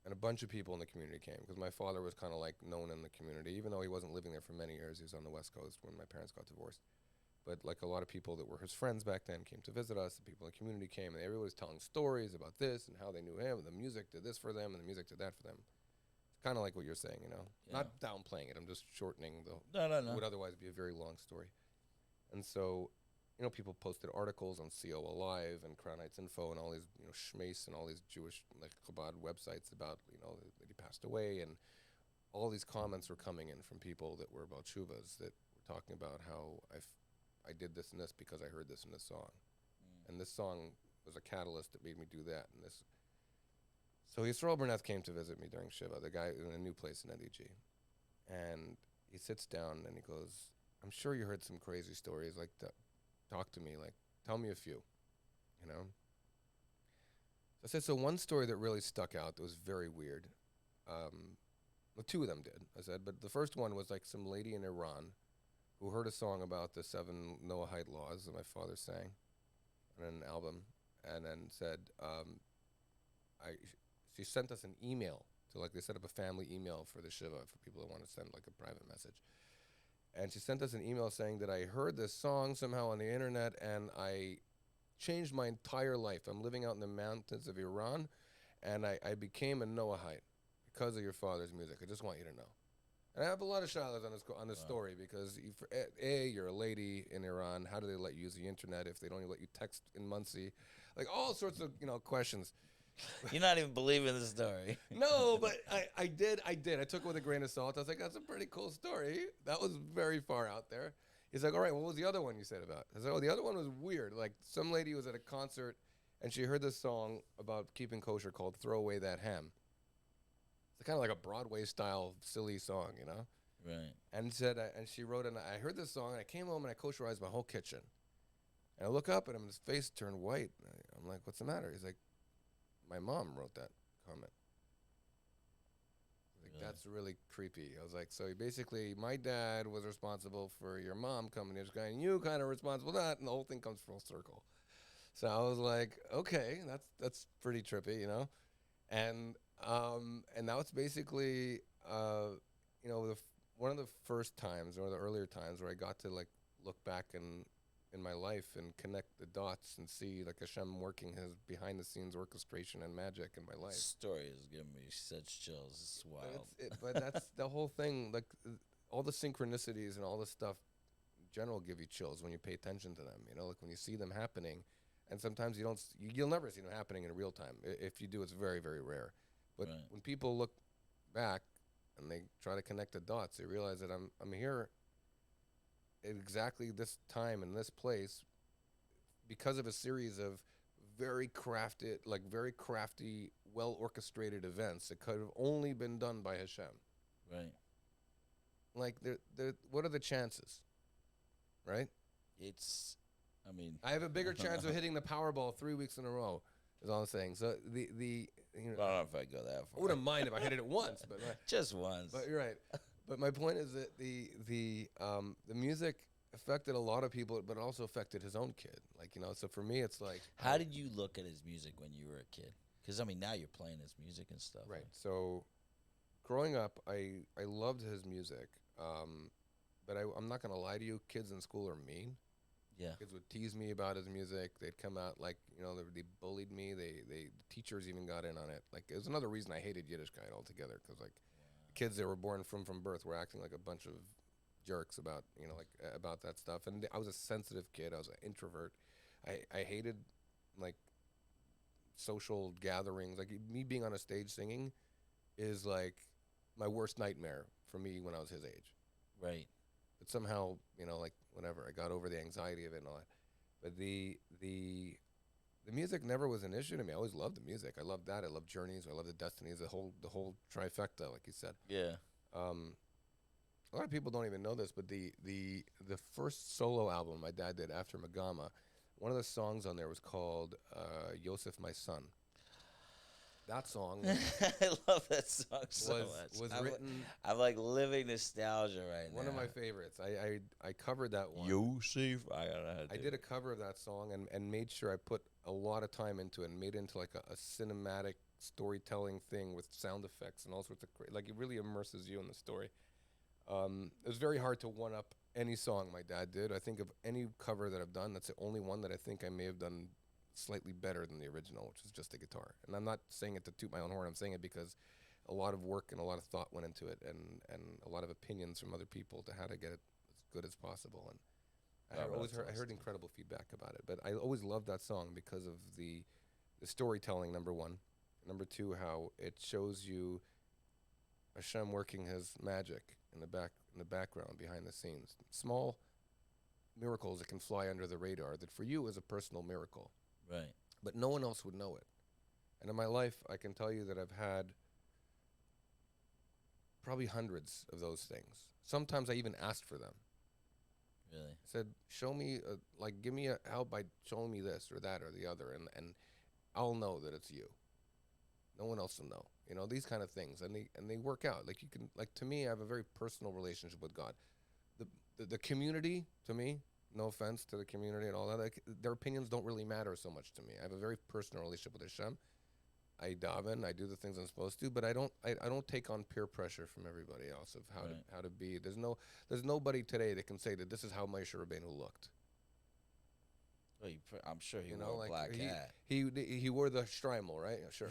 and a bunch of people in the community came, because my father was kind of like known in the community, even though he wasn't living there for many years. He was on the West Coast when my parents got divorced. But like a lot of people that were his friends back then came to visit us, and people in the community came, and everybody was telling stories about this and how they knew him, and the music did this for them, and the music did that for them. It's kind of like what you're saying, you know? Yeah. Not downplaying it, I'm just shortening No. What would otherwise be a very long story. And so, you know, people posted articles on CO Alive and Crown Heights Info and all these, you know, Shmeis and all these Jewish, like, Chabad websites about, you know, that he passed away, and all these comments were coming in from people that were about shuvas that were talking about how I did this and this because I heard this in this song, and this song was a catalyst that made me do that. And this, so Yisrael Burnett came to visit me during Shiva, the guy in a new place in NDG, and he sits down and he goes, "I'm sure you heard some crazy stories. Like, talk to me. Like, tell me a few, you know." I said, so one story that really stuck out that was very weird. Well, two of them did, I said, but the first one was like some lady in Iran who heard a song about the 7 Noahide laws that my father sang on an album, and then said, she sent us an email to, like, they set up a family email for the Shiva for people that want to send like a private message. And she sent us an email saying that I heard this song somehow on the internet and I changed my entire life. I'm living out in the mountains of Iran, and I became a Noahide because of your father's music. I just want you to know. And I have a lot of shadows on this story because you're a lady in Iran. How do they let you use the internet if they don't even let you text in Muncie? Like all sorts of questions. You're not even believing the story. No, but I did. I took it with a grain of salt. I was like, that's a pretty cool story. That was very far out there. He's like, all right, what was the other one you said about? I said, oh, the other one was weird. Like some lady was at a concert and she heard this song about keeping kosher called "Throw Away That Ham." It's kind of like a Broadway style silly song, you know? Right. And said, and she wrote, and I heard this song and I came home and I kosherized my whole kitchen. And I look up at him, his face turned white. I'm like, what's the matter? He's like, my mom wrote that comment. Like, that's really creepy. I was like, so basically, my dad was responsible for your mom coming to this guy, and you kind of responsible for that, and the whole thing comes full circle. So I was like, okay, that's pretty trippy, you know, and now it's basically, one of the first times or the earlier times where I got to like look back in my life and connect the dots and see like Hashem working his behind the scenes orchestration and magic in my life. This story is giving me such chills. It's wild. But that's the whole thing. Like all the synchronicities and all this stuff in general give you chills when you pay attention to them. You know, like when you see them happening, and sometimes you'll never see them happening in real time. If you do, it's very, very rare. But when people look back and they try to connect the dots, they realize that I'm here at exactly this time in this place because of a series of very crafty, well orchestrated events that could have only been done by Hashem. Right. Like, what are the chances? Right? I have a bigger chance of hitting the Powerball 3 weeks in a row. Is all I'm saying. So I don't know if I go that far. I wouldn't mind if I hit it once, but just once. But you're right. But my point is that the music affected a lot of people, but it also affected his own kid. Like, so for me, it's like, how did you look at his music when you were a kid? Because now you're playing his music and stuff. Right. So, growing up, I loved his music, but I'm not gonna lie to you. Kids in school are mean. Yeah. Kids would tease me about his music. They'd come out like, they bullied me. The teachers even got in on it. Like, it was another reason I hated Yiddishkeit altogether, because like kids that were born from birth were acting like a bunch of jerks about about that stuff. And I was a sensitive kid. I was an introvert. I hated like social gatherings. Like me being on a stage singing is like my worst nightmare for me when I was his age. Right. But somehow, like whatever, I got over the anxiety of it and all that. But the music never was an issue to me. I always loved the music. I loved that. I loved Journeys. I loved the Destinies. The whole trifecta, like you said. Yeah. A lot of people don't even know this, but the first solo album my dad did after Magama, one of the songs on there was called Yosef, My Son. That song I love that song so much. Was written. I'm like living nostalgia right now. One of my favorites. I covered that one. Yosef. I did a cover of that song and made sure I put a lot of time into it and made it into like a cinematic storytelling thing with sound effects and all sorts of like it really immerses you in the story. It was very hard to one up any song my dad did. I think of any cover that I've done, that's the only one that I think I may have done slightly better than the original, which is just a guitar. And I'm not saying it to toot my own horn. I'm saying it because a lot of work and a lot of thought went into it, and a lot of opinions from other people to how to get it as good as possible. And I heard incredible feedback about it. But I always loved that song because of the storytelling, number one. Number two, how it shows you Hashem working His magic in the background, behind the scenes. Small miracles that can fly under the radar that for you is a personal miracle, Right. but no one else would know it. And in my life, I can tell you that I've had probably hundreds of those things. Sometimes I even asked for them. Really. I said, show me, give me a help by showing me this or that or the other, and I'll know that it's you. No one else will know. You know, these kind of things, and they work out. Like, you can, like, to me, I have a very personal relationship with God. The community, to me, no offense to the community and all that, like, their opinions don't really matter so much to me. I have a very personal relationship with Hashem. I daven, I do the things I'm supposed to, but I don't take on peer pressure from everybody else of how to be. There's nobody today that can say that this is how Moshe Rabbeinu looked. Well, I'm sure he wore a black hat. He wore the Streimel, right? Yeah, sure.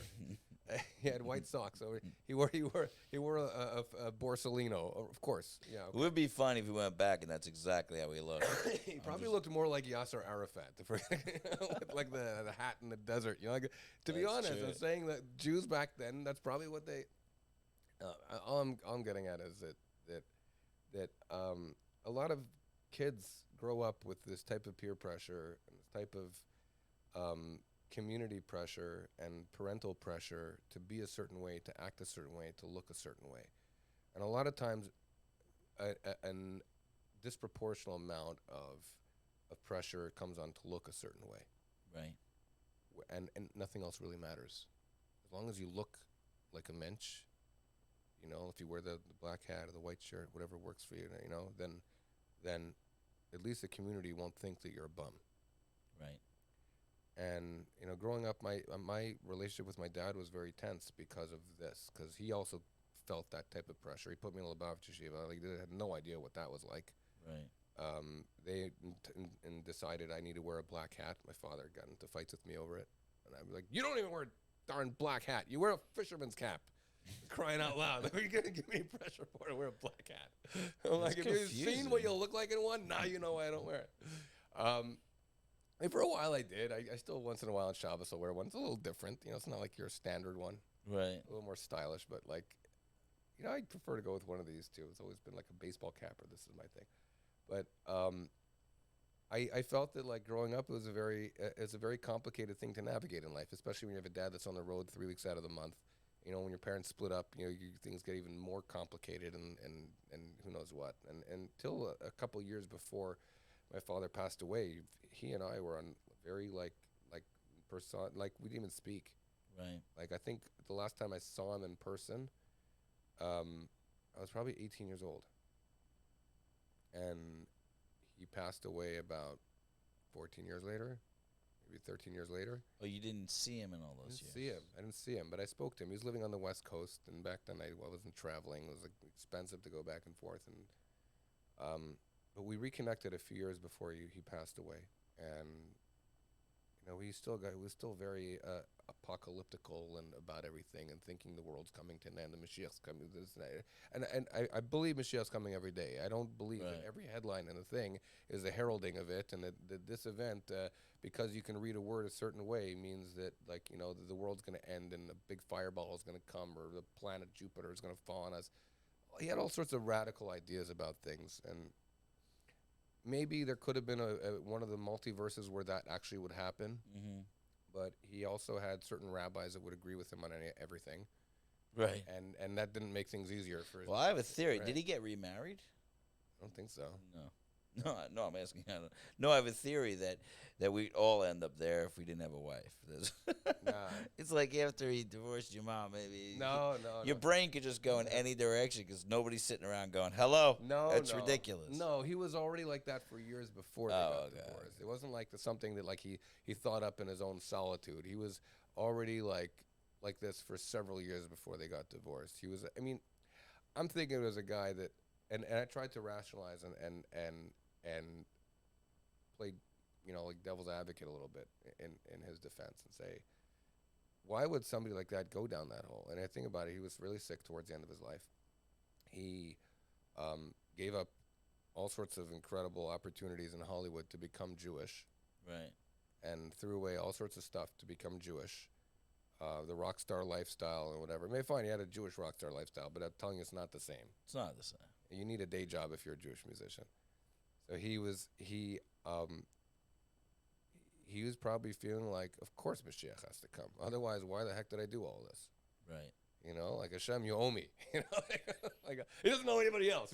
He had white socks. So he wore a Borsalino, of course. Yeah. Okay. It would be funny if he went back and that's exactly how he looked. He probably looked more like Yasser Arafat, with like the hat in the desert. You know, like, to be honest, true. I'm saying that Jews back then, that's probably what they. All I'm getting at is that a lot of kids grow up with this type of peer pressure and this type of community pressure and parental pressure to be a certain way, to act a certain way, to look a certain way. And a lot of times a disproportional amount of pressure comes on to look a certain way. Right. And nothing else really matters. As long as you look like a mensch, you know, if you wear the black hat or the white shirt, whatever works for you, you know, then at least the community won't think that you're a bum. Right. And, you know, growing up, my relationship with my dad was very tense because of this, because he also felt that type of pressure. He put me in Lubavitch Yeshiva. Like, they had no idea what that was like. Right. They decided I need to wear a black hat. My father got into fights with me over it. And I'd be like, you don't even wear a darn black hat. You wear a fisherman's cap. Crying out loud. Like, you're going to give me pressure for to wear a black hat. I'm like, have you seen what you'll look like in one? Now you know why I don't wear it. And for a while I did. I still once in a while on Shabbos I'll wear one. It's a little different. You know, it's not like your standard one. Right. A little more stylish, but like, you know, I prefer to go with one of these two. It's always been like a baseball cap, or this is my thing. But I felt that, like, growing up, it's a very complicated thing to navigate in life, especially when you have a dad that's on the road 3 weeks out of the month. You know, when your parents split up, you know, things get even more complicated and who knows what. And until a couple years before my father passed away, he and I were on very like we didn't even speak. Right. Like, I think the last time I saw him in person, I was probably 18 years old. And he passed away about 14 years later. Maybe 13 years later. Oh, you didn't see him in all those years? I didn't see him, but I spoke to him. He was living on the West Coast, and back then I wasn't traveling. It was, like, expensive to go back and forth. And but we reconnected a few years before he passed away, and you know, he was still very apocalyptical and about everything, and thinking the world's coming to an end, the Mashiach's coming, this and that. And I believe Mashiach's coming every day. I don't believe that every headline in the thing is a heralding of it, and that this event, because you can read a word a certain way, means that, like, you know, the world's going to end and a big fireball is going to come, or the planet Jupiter is going to fall on us. He had all sorts of radical ideas about things, and maybe there could have been one of the multiverses where that actually would happen. Mm-hmm. But he also had certain rabbis that would agree with him on everything. Right. And that didn't make things easier for his. Well, I have a theory. Right. Did he get remarried? I don't think so. No, I'm asking. I have a theory that we'd all end up there if we didn't have a wife. Nah. It's like after he divorced your mom, maybe. No. Your brain could just go in any direction because nobody's sitting around going, hello. No, that's ridiculous. No, he was already like that for years before they got divorced. It wasn't like something that, like, he thought up in his own solitude. He was already like this for several years before they got divorced. He was. I mean, I'm thinking it was a guy that, and I tried to rationalize and play, you know, like devil's advocate a little bit in his defense and say, why would somebody like that go down that hole? And I think about it, he was really sick towards the end of his life. He gave up all sorts of incredible opportunities in Hollywood to become Jewish. Right. And threw away all sorts of stuff to become Jewish. the rock star lifestyle and whatever. It may find he had a Jewish rock star lifestyle, but I'm telling you, it's not the same. It's not the same. You need a day job if you're a Jewish musician. So he was probably feeling like, of course Mashiach has to come. Otherwise, why the heck did I do all this? Right. You know, like Hashem, you owe me. You know, like he doesn't know anybody else.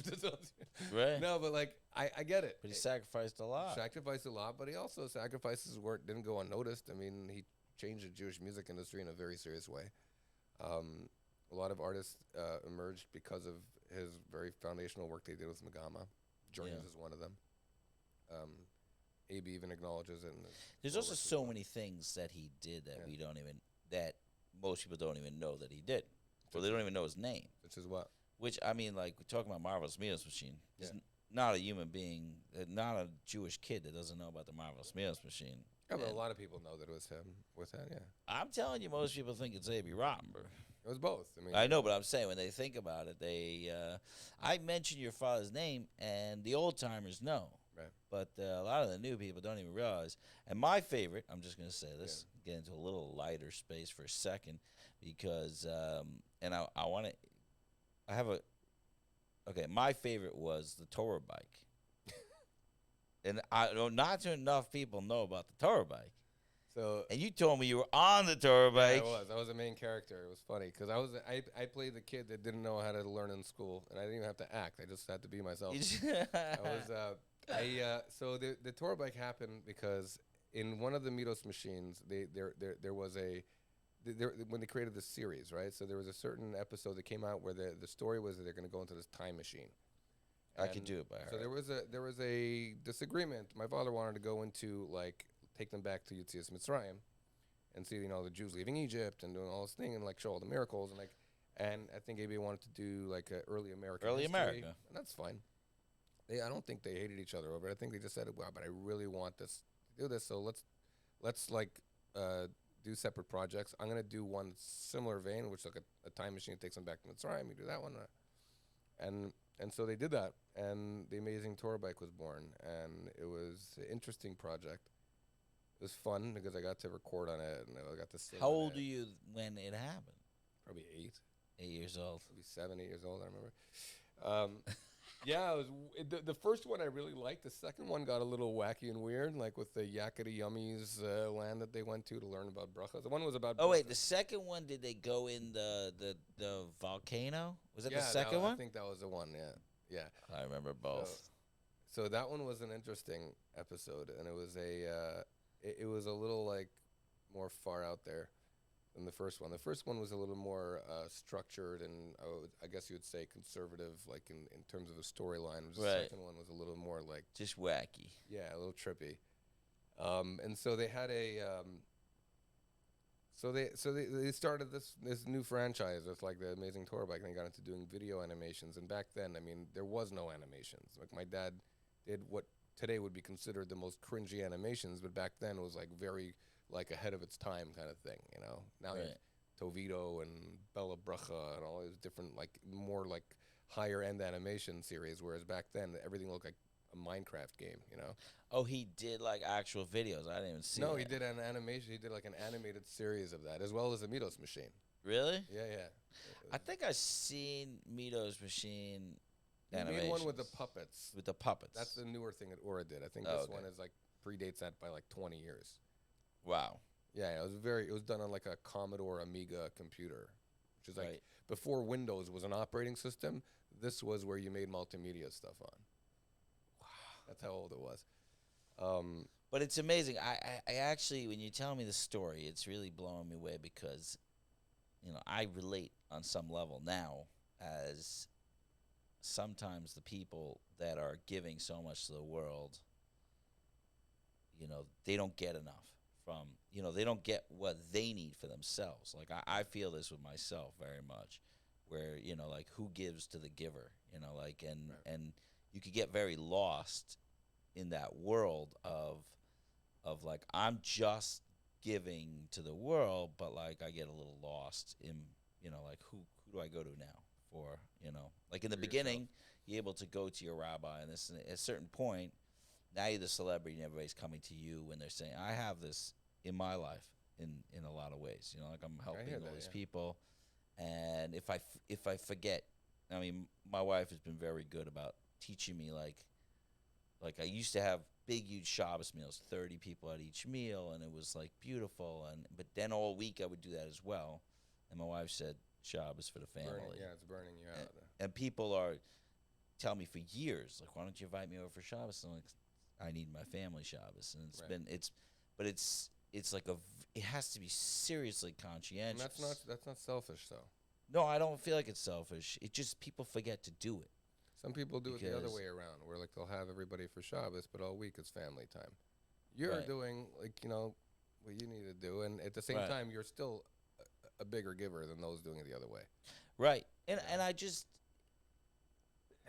Right. No, but like I get it. But he sacrificed a lot. Sacrificed a lot, but he also sacrifices work didn't go unnoticed. I mean, he changed the Jewish music industry in a very serious way. A lot of artists emerged because of his very foundational work they did with Megama. Journeys is one of them. AB even acknowledges it. There's also so many things that he did that we don't even, that most people don't even know that he did. Or they don't even know his name. Which is what? Which, I mean, like, we're talking about Marvelous Mio's Machine. There's not a human being, not a Jewish kid that doesn't know about the Marvelous Mio's Machine. Yeah, but a lot of people know that it was him with that, yeah. I'm telling you, most people think it's A.B. Rottenberg. It was both. I know, but I'm saying when they think about it, I mentioned your father's name, and the old timers know. Right. But a lot of the new people don't even realize. And my favorite, I'm just going to say this, get into a little lighter space for a second, because, and I want to, I have a, okay, my favorite was the Torah bike. And I know not enough people know about the Torah bike. So, and you told me you were on the Torah bike. Yeah, I was a main character. It was funny because I played the kid that didn't know how to learn in school, and I didn't even have to act. I just had to be myself. So the tour bike happened because in one of the Midos machines, there was when they created the series, right? So there was a certain episode that came out where the story was that they're going to go into this time machine. I could do it by heart. So there was a disagreement. My father wanted to go into take them back to Yetzias Mitzrayim and see, the Jews leaving Egypt and doing all this thing and show all the miracles and I think AB wanted to do early American history, America, and that's fine. I don't think they hated each other over it. I think they just said, "Wow, but I really want to do this, so let's do separate projects. I'm gonna do one similar vein, which is a time machine that takes them back to Mitzrayim. You do that one, and so they did that, and the Amazing Torah Bike was born, and it was an interesting project. It was fun because I got to record on it, and I got to sing. How old were you when it happened? Probably 8. 8 years old. Maybe 7, 8 years old, I remember. Yeah, the first one I really liked. The second one got a little wacky and weird, with the Yakety Yummies land that they went to learn about brachas. The one was about. Oh wait, the second one, did they go in the volcano? Was that the second one? I think that was the one. Yeah. I remember both. So that one was an interesting episode, and it was it was a little more far out there than the first one. The first one was a little more structured and I guess you would say conservative, in terms of a storyline. The second one was a little more just wacky. Yeah, a little trippy. And so they had they started this new franchise with the Amazing Torah Bike, and they got into doing video animations. And back then, there was no animations. My dad did what today would be considered the most cringy animations, but back then it was very ahead of its time kind of thing, Now you have Tovito and Bella Bracha and all these different more higher end animation series, whereas back then everything looked like a Minecraft game, Oh, he did actual videos. I didn't even see. No, that. he did an animation. He did an animated series of that, as well as the Midos machine. Really? Yeah. I think I've seen Midos machine. He made one with the puppets. With the puppets. That's the newer thing that Aura did. I think this one is predates that by 20 years. Wow. Yeah, it was done on a Commodore Amiga computer, which is before Windows was an operating system. This was where you made multimedia stuff on. Wow, that's how old it was. But it's amazing. I actually, when you tell me the story, it's really blowing me away because, I relate on some level now, as sometimes the people that are giving so much to the world, they don't get enough from, they don't get what they need for themselves. I feel this with myself very much, where, who gives to the giver, and you could get very lost in that world of I'm just giving to the world, but I get a little lost in, who do I go to now for, in the beginning, you're able to go to your rabbi, and this, at a certain point, now you're the celebrity and everybody's coming to you when they're saying, I have this in my life, in a lot of ways. You know, like I'm helping hear all that, these yeah. people, and if I forget, I mean, my wife has been very good about teaching me like I used to have big huge Shabbos meals, 30 people at each meal, and it was like beautiful. And but then all week I would do that as well, and my wife said Shabbos for the family. It's burning you out. And people are tell me for years, like, why don't you invite me over for Shabbos? And I'm like, I need my family Shabbos, and it's Right. been it's like it has to be seriously conscientious. And that's not selfish though. No, I don't feel like it's selfish. It just people forget to do it. Some people do it the other Because- way around, where like they'll have everybody for Shabbos, but all week it's family time. You're Right. doing like what you need to do, and at the same Right. time, you're still a bigger giver than those doing it the other way. Right. And I just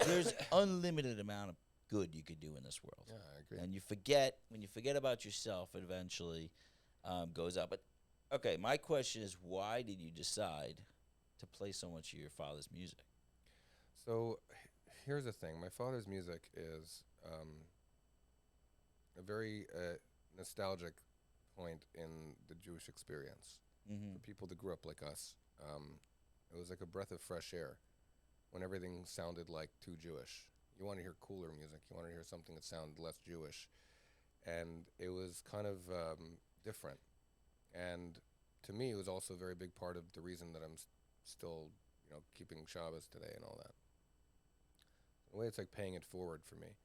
there's unlimited amount of good you could do in this world. Yeah, I agree. And when you forget about yourself, it eventually goes up. But okay, my question is, why did you decide to play so much of your father's music? So here's the thing: my father's music is a very nostalgic point in the Jewish experience. Mm-hmm. For people that grew up like us, it was like a breath of fresh air when everything sounded like too Jewish. You want to hear cooler music. You want to hear something that sounded less Jewish. And it was kind of different. And to me, it was also a very big part of the reason that I'm still, keeping Shabbos today and all that. In a way, it's like paying it forward for me.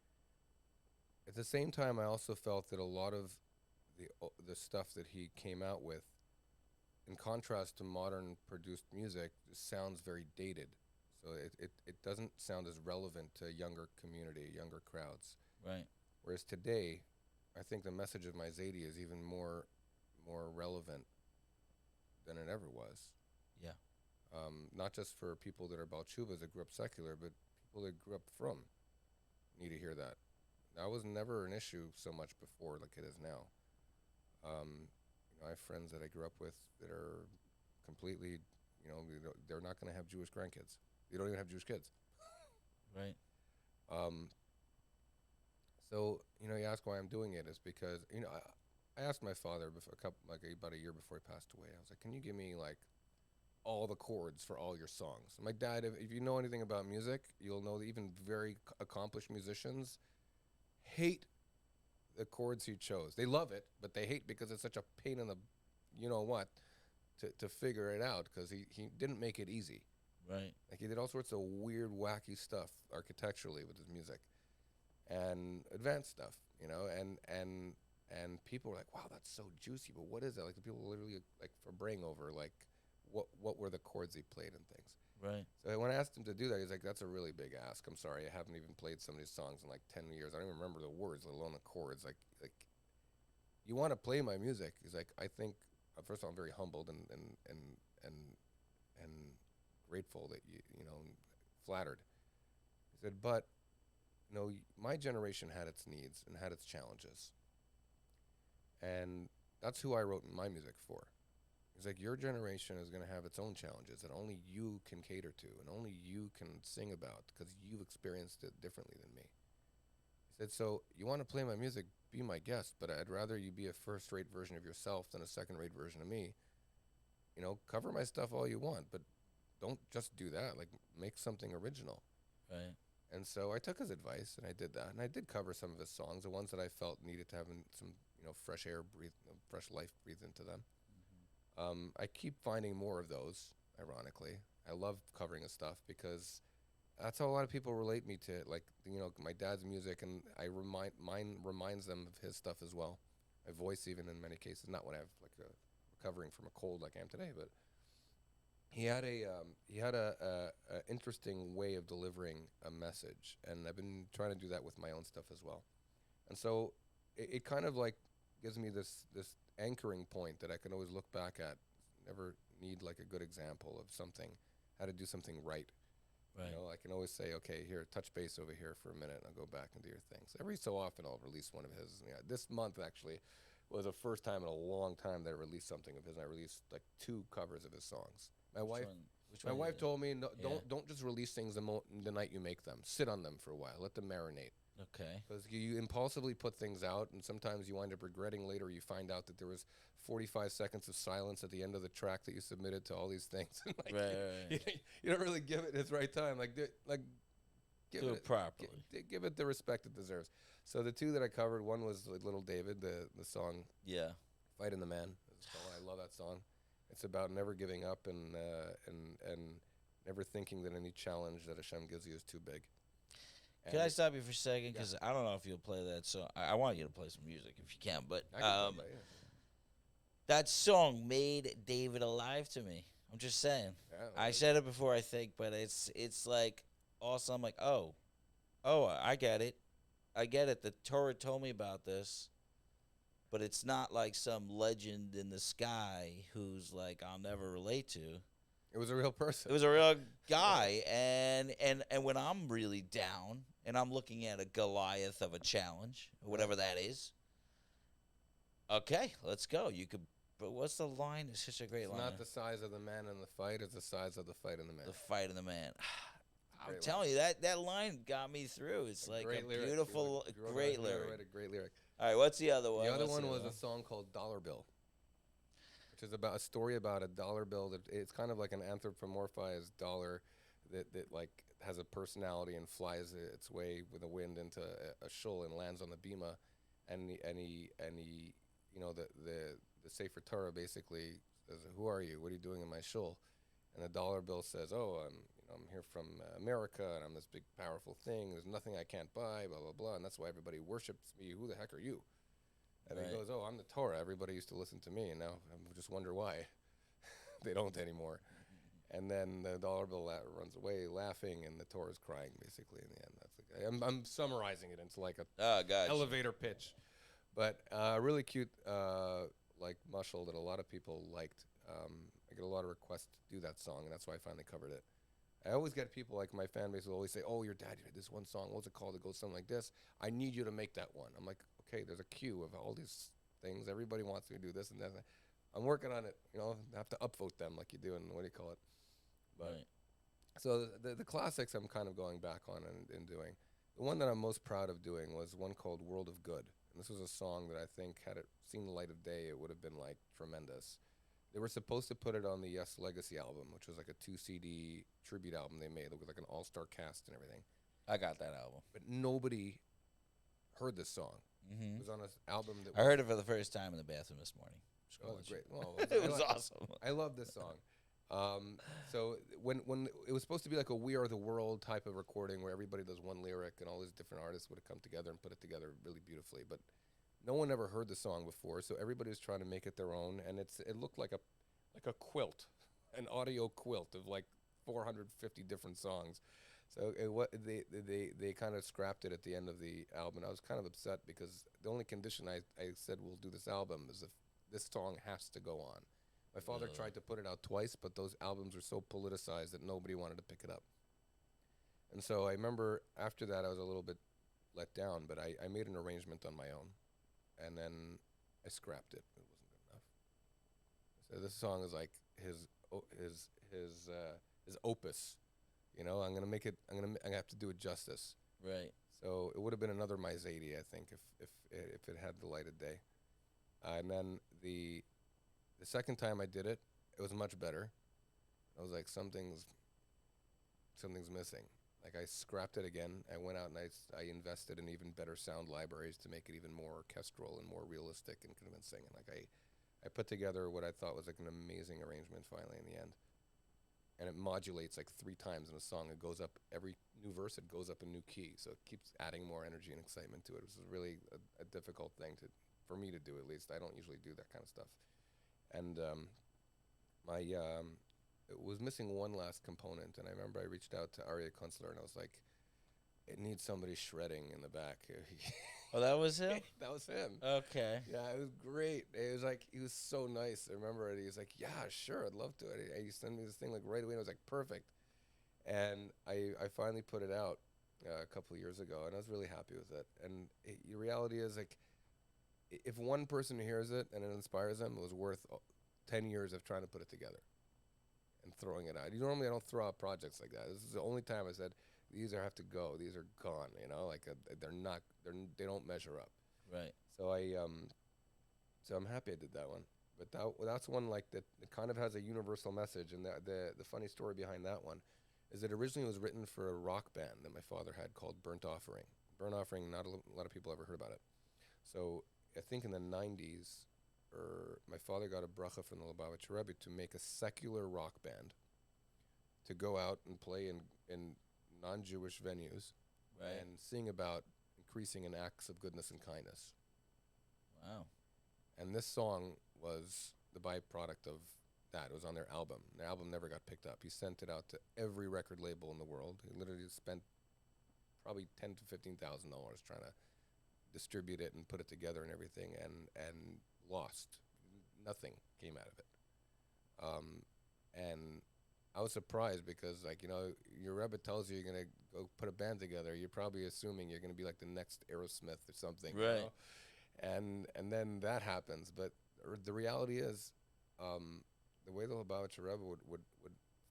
At the same time, I also felt that a lot of the stuff that he came out with, in contrast to modern produced music, sounds very dated. So it doesn't sound as relevant to a younger community, younger crowds. Right. Whereas today, I think the message of my Zadie is even more relevant than it ever was. Yeah. Not just for people that are Baal Teshuvas that grew up secular, but people that grew up from need to hear that. That was never an issue so much before like it is now. I have friends that I grew up with that are completely, they're not going to have Jewish grandkids. They don't even have Jewish kids. Right. So, you ask why I'm doing it is because, I asked my father about a year before he passed away. I was like, can you give me like all the chords for all your songs? My dad, if you know anything about music, you'll know that even very accomplished musicians hate the chords he chose. They love it, but they hate because it's such a pain in the, what, to figure it out, because he didn't make it easy. Right. Like he did all sorts of weird, wacky stuff architecturally with his music, and advanced stuff, and people were like, "Wow, that's so juicy." But what is that? Like the people literally like for braying over like, what were the chords he played and things. Right. So when I asked him to do that, he's like, "That's a really big ask. I'm sorry, I haven't even played some of these songs in like 10 years. I don't even remember the words, let alone the chords. Like you want to play my music?" He's like, "I think first of all, I'm very humbled and grateful that flattered." He said, "But my generation had its needs and had its challenges, and that's who I wrote my music for." He's like, "Your generation is going to have its own challenges that only you can cater to and only you can sing about because you've experienced it differently than me." He said, "So you want to play my music, be my guest, but I'd rather you be a first-rate version of yourself than a second-rate version of me. Cover my stuff all you want, but don't just do that. Like, make something original." Right. And so I took his advice, and I did that. And I did cover some of his songs, the ones that I felt needed to have some, fresh air, fresh life breathed into them. I keep finding more of those, ironically. I love covering his stuff because that's how a lot of people relate me to it. Like, my dad's music, and mine reminds them of his stuff as well. My voice, even in many cases, not when I have like recovering from a cold like I am today, but he had a interesting way of delivering a message, and I've been trying to do that with my own stuff as well. And so it kind of like gives me this anchoring point that I can always look back at. Never need like a good example of something, how to do something right. Right. I can always say, okay, here, touch base over here for a minute, and I'll go back and do your things. Every so often, I'll release one of his. This month actually was the first time in a long time that I released something of his, and I released like 2 covers of his songs. My wife told me, no, don't just release things the night you make them. Sit on them for a while, let them marinate. Okay. Because you impulsively put things out, and sometimes you wind up regretting later. You find out that there was 45 seconds of silence at the end of the track that you submitted to all these things. Like, Right. You don't really give it its right time. Give Do it properly. Give it the respect it deserves. So the two that I covered, one was like Little David, the song Yeah. "Fighting the Man." I love that song. It's about never giving up and never thinking that any challenge that Hashem gives you is too big. Can I stop you for a second? Because I don't know if you'll play that song. I want you to play some music if you can. But that song made David alive to me. I'm just saying. Yeah, I said it before, I think, but it's like awesome. I'm like, oh, I get it. I get it. The Torah told me about this, but it's not like some legend in the sky who's like I'll never relate to. It was a real person. It was a real guy, and when I'm really down and I'm looking at a Goliath of a challenge, or whatever that is. Okay, let's go. You could, but what's the line? It's such a great line. It's not the size of the man in the fight; it's the size of the fight in the man. The fight of the man. I'm Great telling you, that line got me through. It's like a lyric. beautiful, great lyric. Write a great lyric. All right, what's the other one? The other one was a song called "Dollar Bill," which is about a story about a dollar bill that it's kind of like an anthropomorphized dollar that like has a personality and flies its way with the wind into a shul and lands on the bima, and he you know the Sefer Torah basically says, "Who are you? What are you doing in my shul?" And the dollar bill says, "Oh, I'm here from America, and I'm this big powerful thing. There's nothing I can't buy, blah blah blah, and that's why everybody worships me. Who the heck are you?" And he goes, "Oh, I'm the Torah. Everybody used to listen to me, and now I just wonder why they don't anymore." And then the dollar bill runs away laughing, and the Torah's crying basically in the end. That's I'm summarizing it into like a elevator pitch, but really cute like mushal that a lot of people liked. I get a lot of requests to do that song, and that's why I finally covered it. I always get people like my fan base will always say, "Oh, your dad did this one song. What's it called? It goes something like this. I need you to make that one." I'm like, "Okay, there's a queue of all these things. Everybody wants me to do this and that. I'm working on it. You know, I have to upvote them like you do in what do you call it?" But Right. so the classics I'm kind of going back on and doing. The one that I'm most proud of doing was one called "World of Good," and this was a song that I think had it seen the light of day, it would have been like tremendous. They were supposed to put it on the Yes Legacy album, which was like a 2 CD tribute album they made with like an all-star cast and everything. I got that album. But nobody heard this song. Mm-hmm. It was on an album that I heard it for the first time in the bathroom this morning. Oh, great. Well, It was awesome. I love this song. So when it was supposed to be like a "We Are the World" type of recording where everybody does one lyric and all these different artists would have come together and put it together really beautifully, but no one ever heard the song before, so everybody was trying to make it their own, and it looked like a quilt, an audio quilt of like 450 different songs. So they kind of scrapped it at the end of the album. I was kind of upset because the only condition I said we'll do this album is if this song has to go on. My father tried to put it out twice, but those albums were so politicized that nobody wanted to pick it up. And so I remember after that I was a little bit let down, but I made an arrangement on my own, and then I scrapped it. It wasn't good enough. So this song is like his opus. You know, I'm gonna have to do it justice. Right. So it would have been another Myzadi, I think, if it had the light of day. And then the second time I did it, it was much better. I was like, something's missing. Like I scrapped it again. I went out and I invested in even better sound libraries to make it even more orchestral and more realistic and convincing. And like I put together what I thought was like an amazing arrangement finally in the end. And it modulates like 3 times in a song. It goes up every new verse. It goes up a new key, so it keeps adding more energy and excitement to it. It was really a difficult thing for me to do, at least. I don't usually do that kind of stuff. And it was missing one last component. And I remember I reached out to Aryeh Kunstler and I was like, it needs somebody shredding in the back. Oh, that was him? That was him. Okay. Yeah, it was great. It was like, he was so nice. I remember it. He was like, yeah, sure, I'd love to. And he sent me this thing like right away, and I was like, perfect. And I finally put it out a couple of years ago, and I was really happy with it. And the reality is, like, if one person hears it and it inspires them, it was worth 10 years of trying to put it together and throwing it out. Normally I don't throw out projects like that. This is the only time I said, these have to go. These are gone. You know, like they don't measure up. Right. So so I'm happy I did that one. But that's one like that. It kind of has a universal message. And the funny story behind that one is that originally it was written for a rock band that my father had called Burnt Offering. Burnt Offering, not a lot of people ever heard about it. So I think in the 90s, my father got a bracha from the Lubavitcher Rebbe to make a secular rock band to go out and play in non-Jewish venues and sing about increasing in acts of goodness and kindness. Wow. And this song was the byproduct of that. It was on their album. The album never got picked up. He sent it out to every record label in the world. He literally spent probably $10,000 to $15,000 trying to distribute it and put it together and everything, and lost. Nothing came out of it. And I was surprised because, like, you know, your Rebbe tells you you're going to go put a band together. You're probably assuming you're going to be like the next Aerosmith or something. Right. You know? And then that happens. But the reality is, the way the Lubavitcher Rebbe would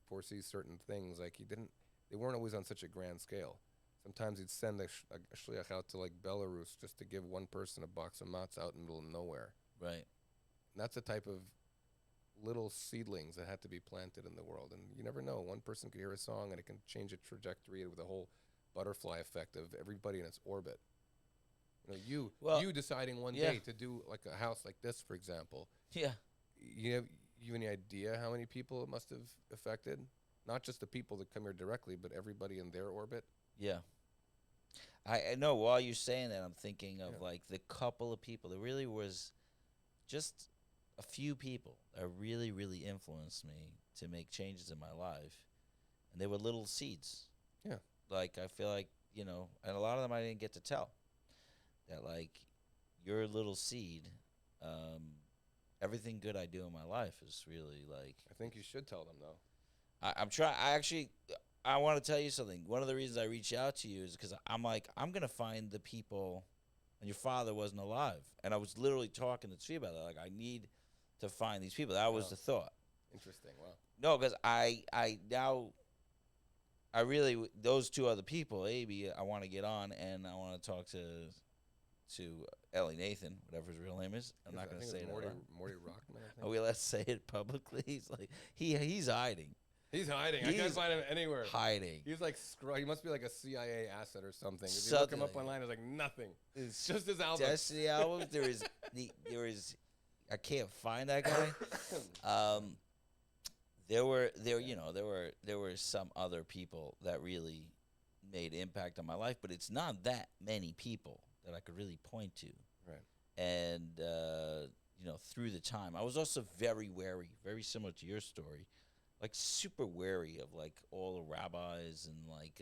foresee certain things, like they weren't always on such a grand scale. Sometimes he'd send a shliach out to like Belarus just to give one person a box of matzah out in the middle of nowhere. Right. And that's the type of little seedlings that had to be planted in the world. And you never know. One person could hear a song and it can change a trajectory with the whole butterfly effect of everybody in its orbit. You know, you deciding one day to do like a house like this, for example. Yeah. You have any idea how many people it must have affected? Not just the people that come here directly, but everybody in their orbit. Yeah. I know while you're saying that, I'm thinking of like the couple of people. There really was just a few people that really, really influenced me to make changes in my life. And they were little seeds. Yeah. Like, I feel like, you know, and a lot of them I didn't get to tell. That, like, your little seed, everything good I do in my life is really, like... I think you should tell them, though. I'm trying... I want to tell you something. One of the reasons I reached out to you is because I'm like, I'm going to find the people... And your father wasn't alive. And I was literally talking to Tzvi about that. Like, I need to find these people. That was the thought. Interesting. Wow. No, because I really... Those two other people, Abi, I want to get on, and I want to talk to Ellie Nathan, whatever his real name is. I'm not going to say it. Morty Rockman, I think. Are we allowed to say it publicly? He's like he's hiding. He's hiding. I can't find him anywhere. Hiding. He's like he must be like a CIA asset or something. If you look him up online, there's like nothing. It's just his album. Destiny albums. There is. I can't find that guy. There were some other people that really made impact on my life, but it's not that many people that I could really point to. Right. And, through the time, I was also very wary, very similar to your story, like super wary of like all the rabbis and like,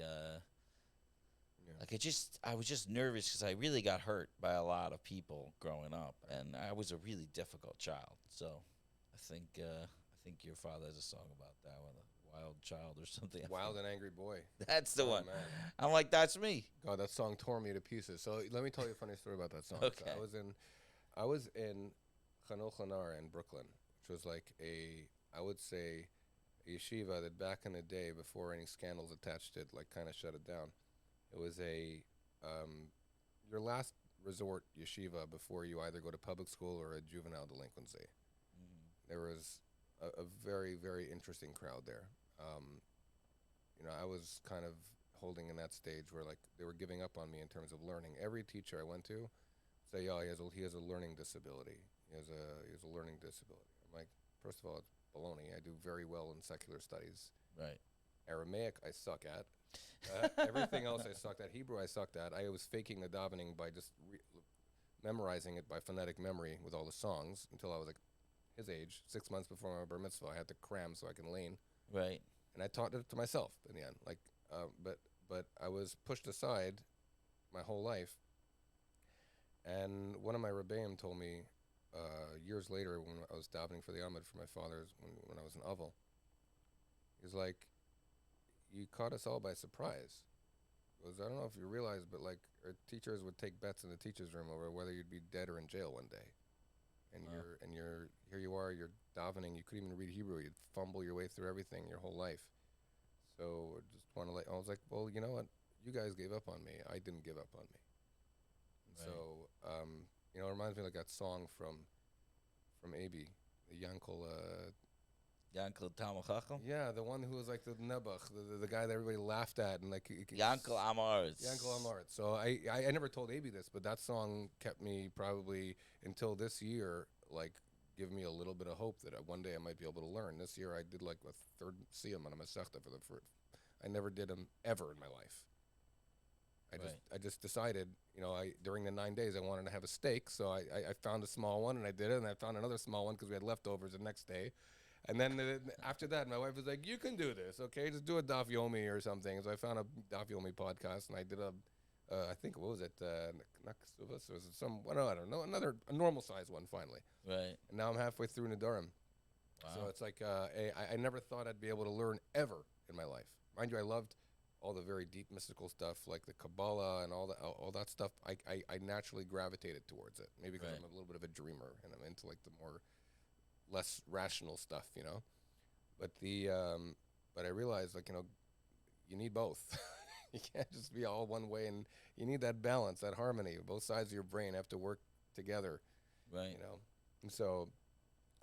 I was just nervous because I really got hurt by a lot of people growing up, and I was a really difficult child. So I think your father has a song about that one. Wild Child or something. Wild and Angry Boy. That's the one. Man. I'm like, that's me. God, that song tore me to pieces. So let me tell you a funny story about that song. Okay. So I was in Chanoch Lanar in Brooklyn, which was like I would say, a yeshiva that back in the day, before any scandals attached to it, like kind of shut it down. It was your last resort yeshiva before you either go to public school or a juvenile delinquency. Mm-hmm. There was a very, very interesting crowd there. I was kind of holding in that stage where like they were giving up on me in terms of learning. Every teacher I went to say, "Oh, he has a learning disability. He has a learning disability." I'm like, first of all, it's baloney. I do very well in secular studies. Right. Aramaic, I suck at. Everything else, I sucked at. Hebrew, I sucked at. I was faking the davening by just memorizing it by phonetic memory with all the songs until I was like his age, 6 months before my bar mitzvah. I had to cram so I can lean. Right. And I taught it to myself in the end. Like, but I was pushed aside my whole life. And one of my rebbeim told me years later when I was davening for the Amud for my father's when I was in Aval, he's like, "You caught us all by surprise." Because I don't know if you realize, but like our teachers would take bets in the teachers' room over whether you'd be dead or in jail one day. And you're here you are, you're davening, you couldn't even read Hebrew, you'd fumble your way through everything your whole life. So I just want to I was like, well, you know what? You guys gave up on me. I didn't give up on me. And Right. so, it reminds me like that song from AB, the Yankel. Yankel Tamachachel? Yeah, the one who was like the Nebuch, the guy that everybody laughed at, and like Yankel Amaretz. Yankel Amaret. So I never told AB this, but that song kept me probably until this year, like give me a little bit of hope that one day I might be able to learn. This year I did like a third siyum on a Masechta for the first. I never did them ever in my life. I just decided, during the 9 days I wanted to have a steak, so I found a small one and I did it, and I found another small one because we had leftovers the next day. And then after that, my wife was like, "You can do this, okay? Just do a Daf Yomi or something." So I found a Daf Yomi podcast, and I did I think, what was it? Naksuvas? Or was it I don't know, a normal size one finally. Right. And now I'm halfway through Niggunim. Wow. So it's like I never thought I'd be able to learn ever in my life. Mind you, I loved all the very deep mystical stuff, like the Kabbalah and all that stuff. I naturally gravitated towards it. Maybe because Right. I'm a little bit of a dreamer and I'm into like the more less rational stuff, But but I realized like you need both. You can't just be all one way, and you need that balance, that harmony. Both sides of your brain have to work together, Right. And so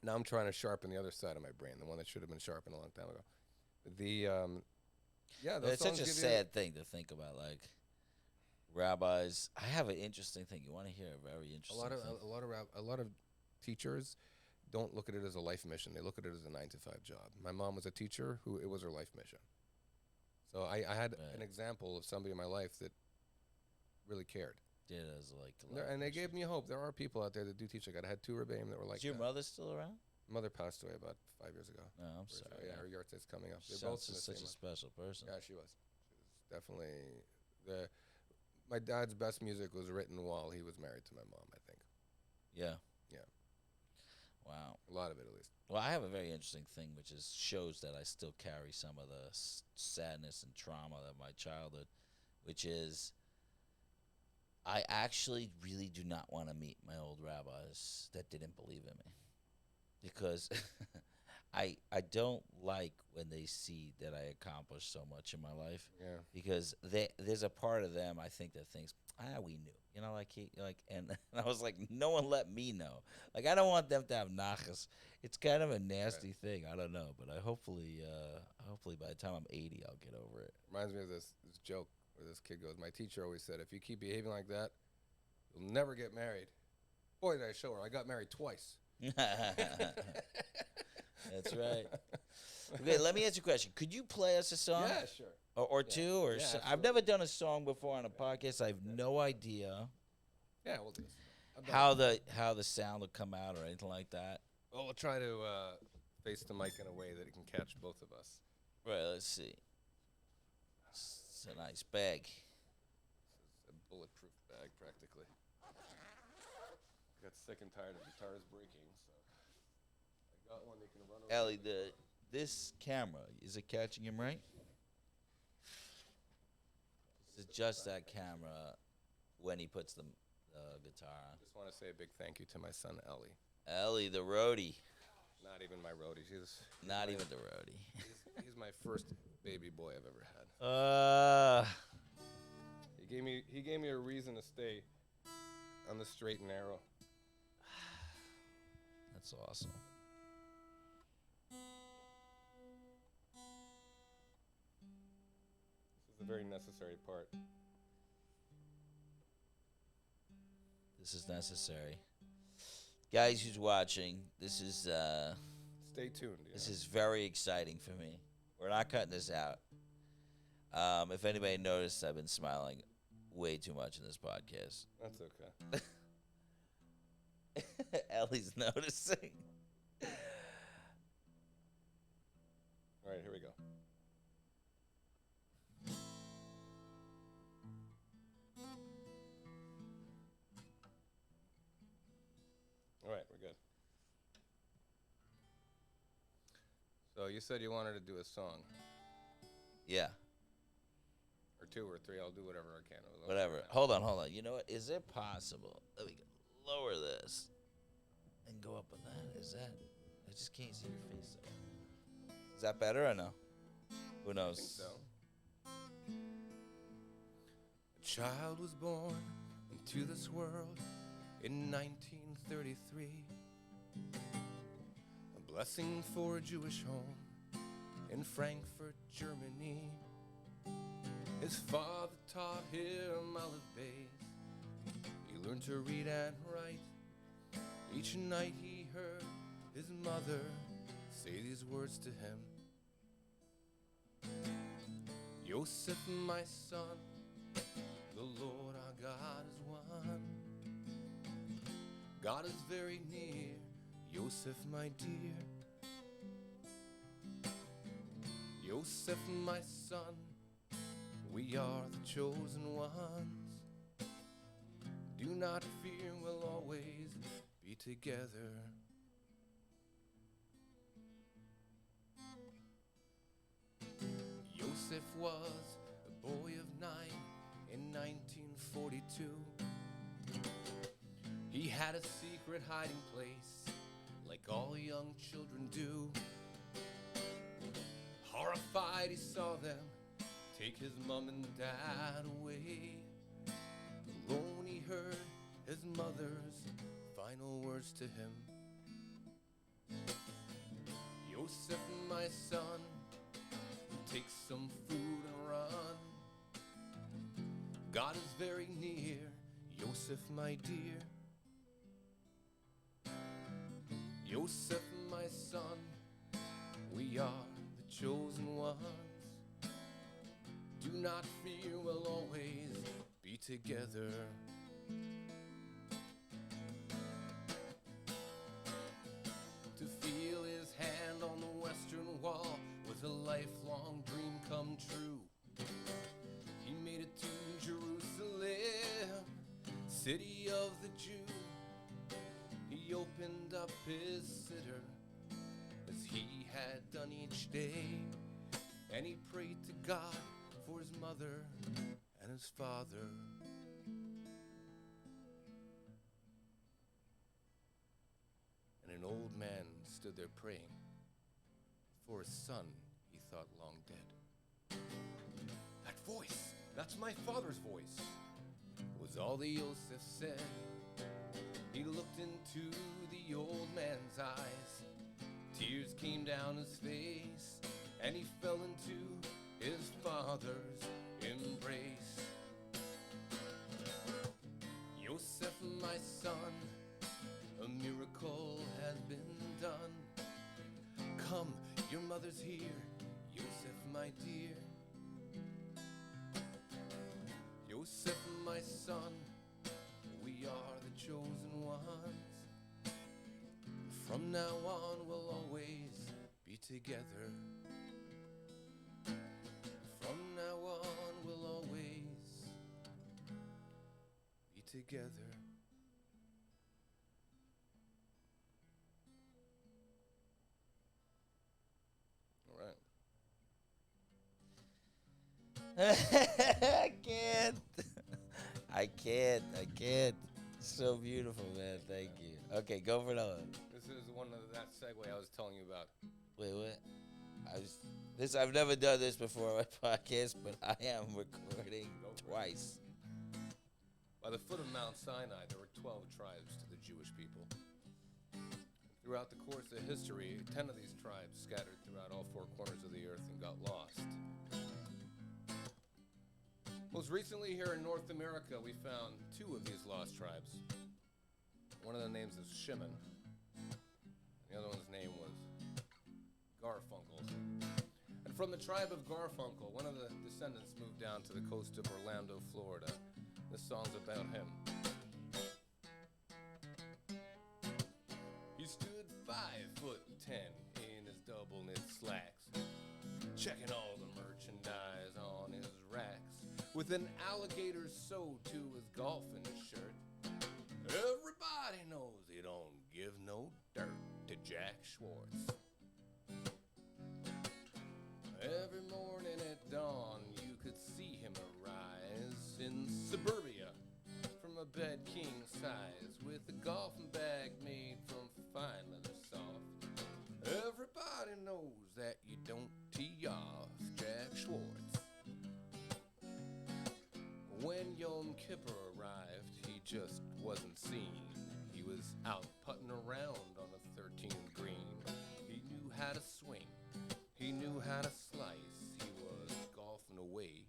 now I'm trying to sharpen the other side of my brain, the one that should have been sharpened a long time ago. Those It's such songs a give you- sad thing to think about. Like rabbis, I have an interesting thing. You want to hear a very a interesting lot of thing? a lot of teachers don't look at it as a life mission. They look at it as a 9 to 5 job. My mom was a teacher who it was her life mission. So I had Right. an example of somebody in my life that really cared. Did as like the And they gave me hope. There are people out there that do teach like that. I had two rebbeim that were like Is your that. mother still around? Mother passed away about 5 years ago. No, I'm Or so. sorry. Yeah, her yahrzeit coming up. She They're both sounds in the such same a month. special person. Yeah, she was. She was definitely my dad's best music was written while he was married to my mom, I think. Yeah. Yeah. Wow. A lot of it, at least. Well, I have a very interesting thing, which is shows that I still carry some of the sadness and trauma of my childhood, which is I actually really do not want to meet my old rabbis that didn't believe in me, because I don't like when they see that I accomplished so much in my life, Yeah. because there's a part of them I think that thinks we knew, and I was like, no one let me know. Like, I don't want them to have nachas. It's kind of a nasty thing. I don't know, but hopefully by the time I'm 80, I'll get over it. Reminds me of this joke where this kid goes, my teacher always said, if you keep behaving like that, you'll never get married. Boy, did I show her. I got married twice. That's right. Okay, let me ask you a question. Could you play us a song? Yeah, sure. Or two? Or Yeah, I've absolutely. never done a song before on a podcast. I have no idea Yeah, we'll do this. I've done how the sound will come out or anything like that. Well, we'll try to face the mic in a way that it can catch both of us. Right, let's see. It's a nice bag. It's a bulletproof bag, practically. I got sick and tired of guitars breaking, so I got one that can run over. Ellie, this camera, is it catching him right? It's just that camera when he puts the guitar on. Just want to say a big thank you to my son, Ellie. Ellie, the roadie. Not even my roadie. Not even the roadie. He's my first baby boy I've ever had. He gave me a reason to stay on the straight and narrow. That's awesome. This is a very necessary part. This is necessary. Guys who's watching, this is Stay tuned. this is very exciting for me. We're not cutting this out. If anybody noticed, I've been smiling way too much in this podcast. That's okay. Ellie's noticing. All right, here we go. All right, we're good. So you said you wanted to do a song, Yeah, or two or three. I'll do whatever I can. whatever. Hold on. You know what? Is it possible that we can lower this and go up with that? Is that? I just can't see your face there. Is that better or no? Who I knows? think so. A child was born into this world in 1933. A blessing for a Jewish home in Frankfurt, Germany. His father taught him olive bays. He learned to read and write. Each night he heard his mother say these words to him. Yosef, my son, the Lord our God is one. God is very near, Yosef, my dear. Yosef, my son, we are the chosen ones. Do not fear, we'll always be together. Yosef was a boy of 9 in 1942. He had a secret hiding place, like all young children do. Horrified, he saw them take his mom and dad away. Alone, he heard his mother's final words to him. Yosef, my son, take some food and run. God is very near, Yosef, my dear. Yosef, my son, we are the chosen ones. Do not fear, we'll always be together. To feel his hand on the western wall was a lifelong dream come true. He made it to Jerusalem, city of the Jew. He opened up his siddur as he had done each day, and he prayed to God for his mother and his father. And an old man stood there praying for his son he thought long dead. That voice, that's my father's voice, was all that Yosef said. He looked into the old man's eyes. Tears came down his face, and he fell into his father's embrace. Yosef, my son, a miracle has been done. Come, your mother's here, Yosef, my dear. Yosef, my son, we are the chosen ones. From now on, we'll always be together. From now on, we'll always be together. All right. I can't. So beautiful, man. Thank you. Okay, go for another one. This is one of that segue I was telling you about. Wait, what? I've never done this before on my podcast, but I am recording twice. By the foot of Mount Sinai, there were 12 tribes to the Jewish people. Throughout the course of history, 10 of these tribes scattered throughout all four corners of the earth and got lost. Most recently here in North America, we found 2 of these lost tribes. One of the names is Shimon. The other one's name was Garfunkel. And from the tribe of Garfunkel, one of the descendants moved down to the coast of Orlando, Florida. This song's about him. He stood 5'10" in his double knit slacks, checking all the merchandise on his racks, with an alligator sewed to his golfing shirt. Everybody knows he don't give no dirt to Jack Schwartz. Every morning at dawn, you could see him arise in suburbia from a bed king size, with a golfing bag made from fine leather soft. Everybody knows that you don't tee off Jack just wasn't seen. He was out putting around on the 13th green. He knew how to swing. He knew how to slice. He was golfing away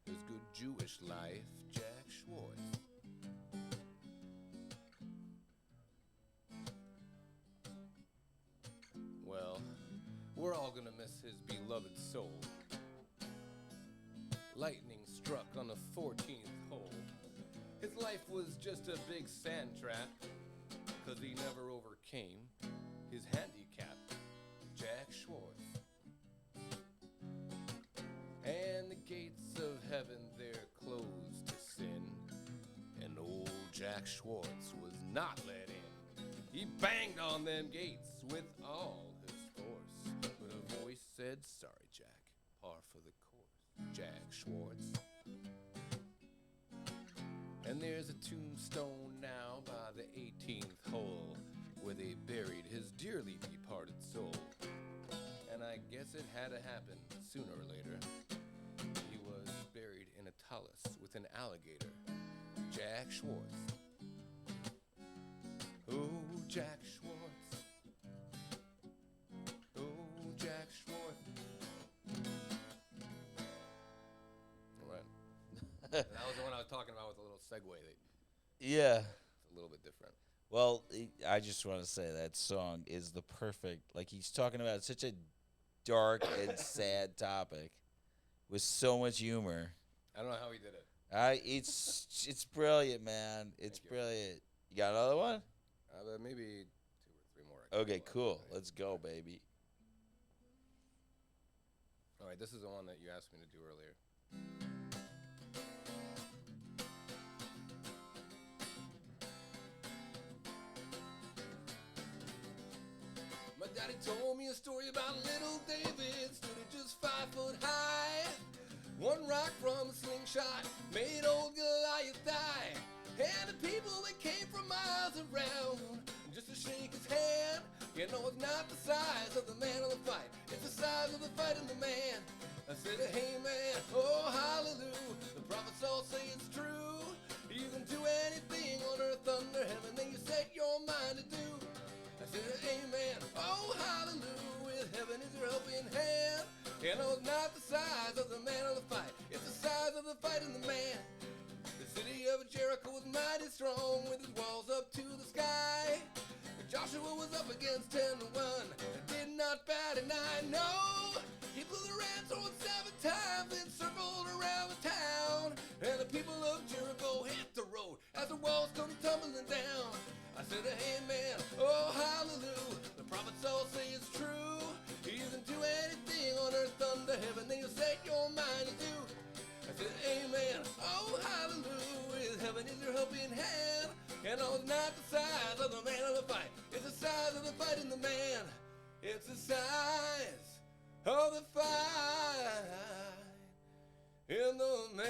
his good Jewish life, Jack Schwartz. Well, we're all gonna miss his beloved soul. Lightning struck on the 14th hole. His life was just a big sand trap, 'cause he never overcame his handicap, Jack Schwartz. And the gates of heaven they're closed to sin, and old Jack Schwartz was not let in. He banged on them gates with all his force, but a voice said, "Sorry, Jack, par for the course, Jack Schwartz." And there's a tombstone now by the 18th hole, where they buried his dearly departed soul. And I guess it had to happen sooner or later. He was buried in a talus with an alligator, Jack Schwartz. Oh, Jack Schwartz. Oh, Jack Schwartz. All right. That was the one I was talking about with a little segue. Yeah. It's a little bit different. Well, I just want to say that song is the perfect. Like, he's talking about such a dark and sad topic with so much humor. I don't know how he did it. It's brilliant, man. It's brilliant. You got another one? But maybe 2 or 3 more. Okay, cool. Let's go, baby. All right, this is the one that you asked me to do earlier. My daddy told me a story about little David, stood at just 5 foot high. One rock from a slingshot made old Goliath die. And the people that came from miles around just to shake his hand, you know it's not the size of the man of the fight, it's the size of the fight in the man. I said, hey man, oh hallelujah, the prophets all say it's true. You can do anything on earth, under heaven, that you set your mind to do. I said, amen, oh hallelujah, with heaven is your helping hand. You know it's not the size of the man of the fight, it's the size of the fight in the man. The city of Jericho was mighty strong, with its walls up to the sky. Joshua was up against 10 to 1, and did not bat an eye, no. He blew the ram sword 7 times, then circled around the town. And the people of Jericho hit the road as the walls come tumbling down. I said, amen, oh hallelujah, the prophets all say it's true. You can do anything on earth, under heaven, that you set your mind to do. I said, amen, oh hallelujah, with heaven is your helping hand. And oh, it's not the size of the man of the fight, it's the size of the fight in the man. It's the size of the fight in the man.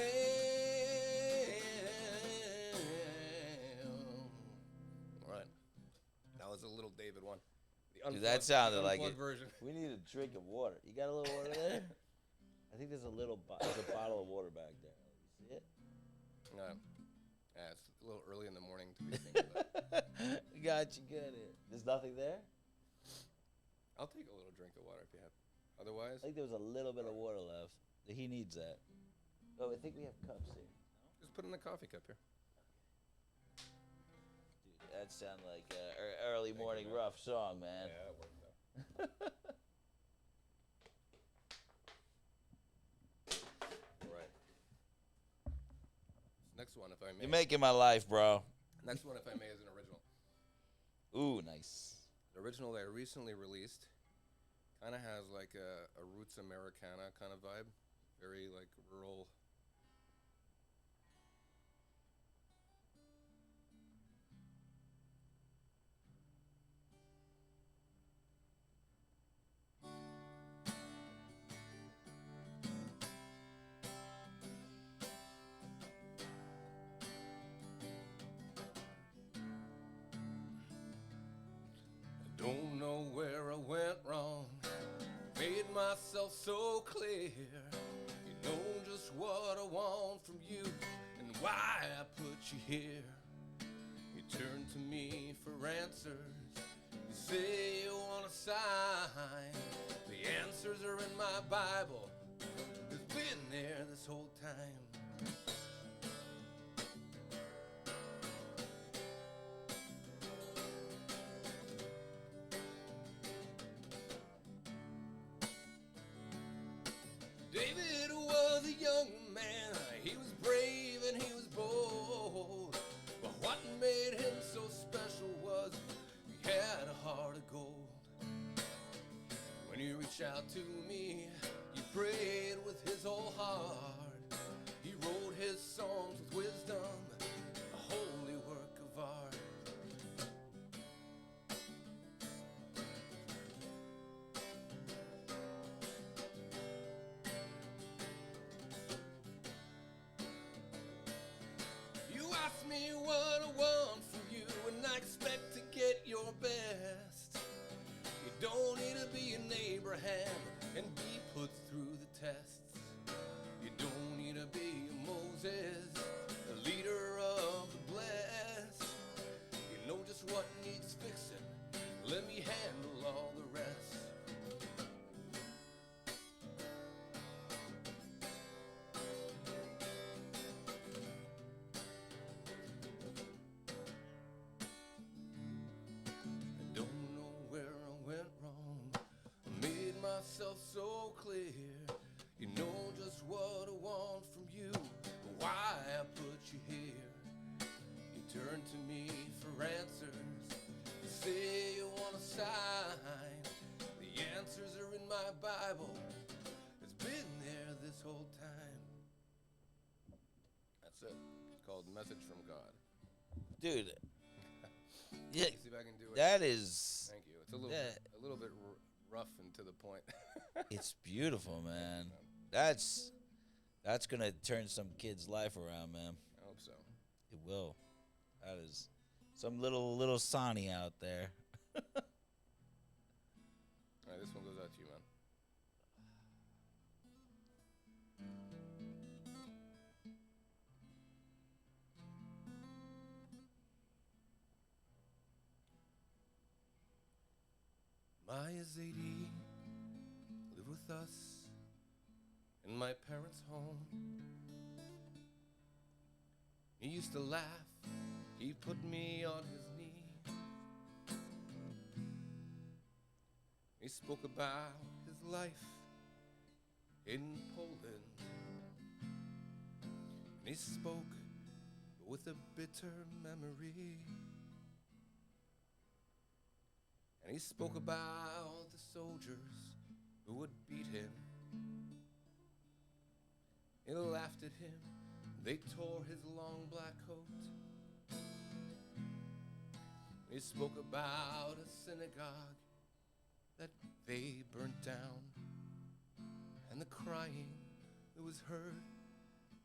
All right, that was a little David one. Dude, that sounded like it. Version. We need a drink of water. You got a little water there? I think there's a little there's a bottle of water back there. You see it? Yeah, it's a little early in the morning to be thinking about. Got you good here. There's nothing there? I'll take a little drink of water if you have. Otherwise, I think there was a little bit of water left. He needs that. Oh, I think we have cups here. just put in a coffee cup here. Dude, that sounded like an early morning rough song, man. Yeah, it worked out. Right. Next one, if I may. You're making my life, bro. Next one, if I may, is an original. Ooh, nice. The original that I recently released kind of has like a roots Americana kind of vibe. Very like rural. Don't know where I went wrong, made myself so clear. You know just what I want from you and why I put you here. to me for answers. You say you want a sign. The answers are in my Bible. It's been there this whole time. David was a young man. He was brave and he was bold. But what made him so special was he had a heart of gold. When he reached out to me, he prayed with his whole heart. He wrote his songs with wisdom, a holy work of art. You ask me what I want from you, and I expect to get your best. You don't need to be an Abraham and be put through the tests. You don't need to be a Moses, a leader of the blessed. You know just what needs fixing. Let me handle all the rest. I don't know where I went wrong. I made myself so clear. You know just what I want from you, why I put you here. You turn to me for answers. You say you want a sign. The answers are in my Bible. It's been there this whole time. That's it. It's called Message from God. Dude. Yeah, Let me see if I can do it. that is. Thank you. It's a little bit rough and to the point. It's beautiful, man. That's gonna turn some kid's life around, man. I hope so. It will. That is some little Sonny out there. All right, this one goes out to you, man. Maya Zadie lived with us in my parents' home. He used to laugh, he'd put me on his knee. He spoke about his life in Poland. And he spoke with a bitter memory. And he spoke about the soldiers who would beat him. They laughed at him, they tore his long black coat. He spoke about a synagogue that they burnt down, and the crying that was heard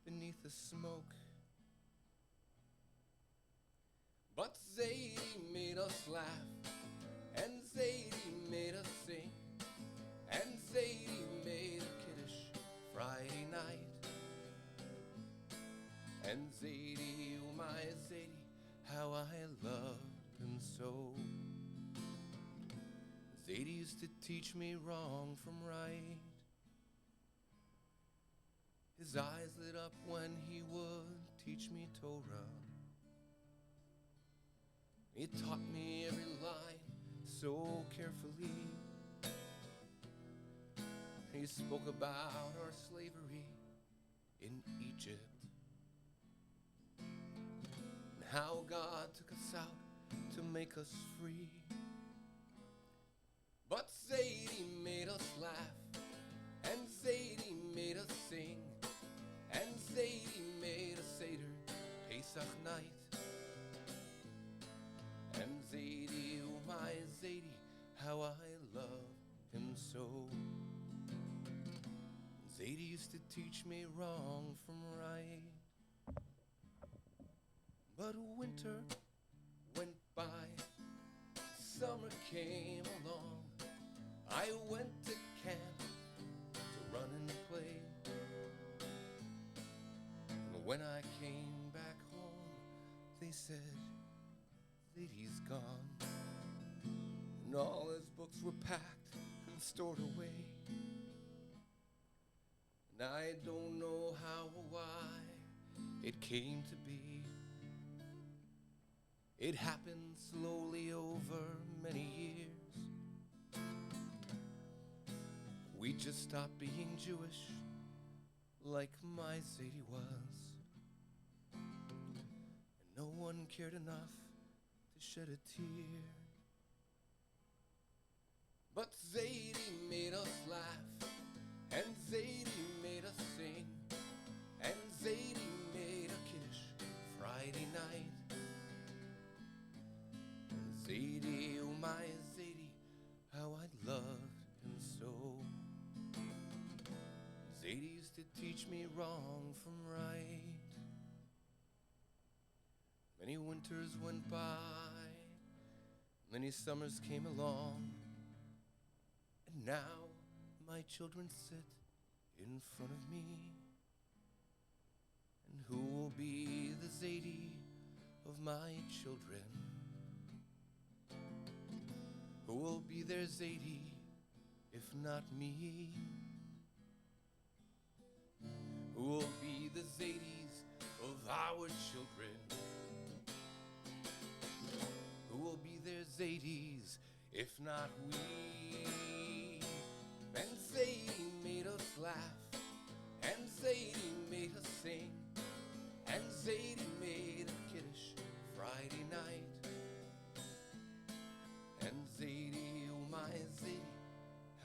beneath the smoke. But Zadie made us laugh, and Zadie made us sing, and Zadie made a kiddush Friday night. And Zadie, oh my Zadie, how I loved him so. Zadie used to teach me wrong from right. His eyes lit up when he would teach me Torah. He taught me every line so carefully. He spoke about our slavery in Egypt, and how God took us out to make us free. But Zadie made us laugh, and Zadie made us sing, and Zadie made a Seder Pesach night. And Zadie, oh my Zadie, how I love him so. Zadie used to teach me wrong from right. But winter went by, summer came along. I went to camp to run and play. And when I came back home, they said, Zadie's gone, and all his books were packed and stored away. And I don't know how or why it came to be. It happened slowly over many years. We just stopped being Jewish, like my Zadie was. And no one cared enough to shed a tear. But Zadie made us laugh, and Zadie made us sing, and Zadie made a kiddush Friday night. And Zadie, oh my Zadie, how I loved him so. Zadie used to teach me wrong from right. Many winters went by, many summers came along, and now my children sit in front of me. And who will be the Zadie of my children? Who will be their Zadie if not me? Who will be the Zadies of our children? Who will be their Zadies if not we? And Zadie made us laugh, and Zadie made us sing, and Zadie made a kiddush Friday night. And Zadie, oh my Zadie,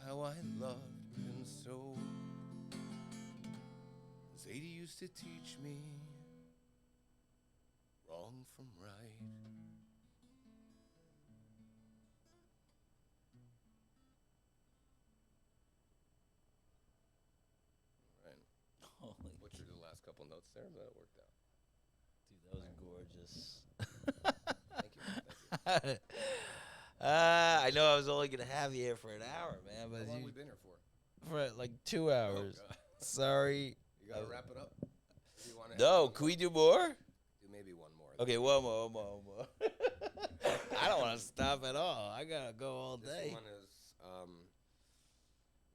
how I loved him so. Zadie used to teach me wrong from right. Holy Butchered the last couple notes there, but it worked out. dude, that was gorgeous. Thank you. I know I was only gonna have you here for an hour, man, but How long you, we been here for? for like 2 hours. Oh, God. Sorry. You gotta wrap it up. Do you wanna No, have can we do more? do maybe one more? Okay, one more. I don't want to stop at all. I gotta go all This day. one is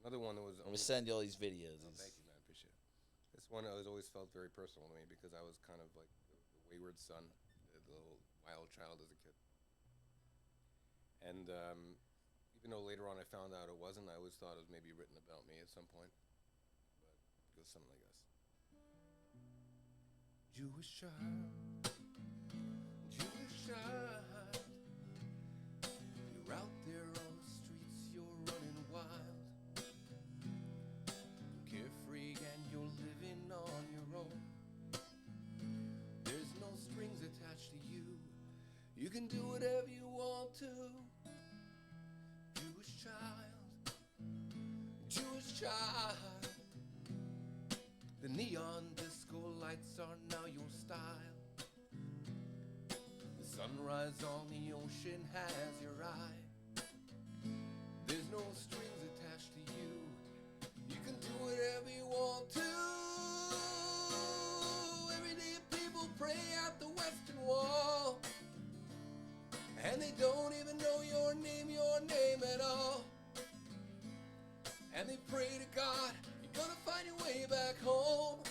another one that was. I'm gonna send you all these videos. Oh, thank you, man. Appreciate it. This one has always felt very personal to me because I was kind of like the wayward son, the little wild child as a kid. And even though later on I found out it wasn't, I always thought it was maybe written about me at some point. But it goes something like this. Jewish child, Jewish child, you're out there on the streets, you're running wild. Carefree and you're living on your own. There's no strings attached to you. You can do whatever you want to. Jewish child, Jewish child. The neon disco lights are now your style. The sunrise on the ocean has your eye. There's no strings attached to you. You can do whatever you want to. Every day people pray at the Western Wall, and they don't even know your name at all. And they pray to God, you're gonna find your way back home.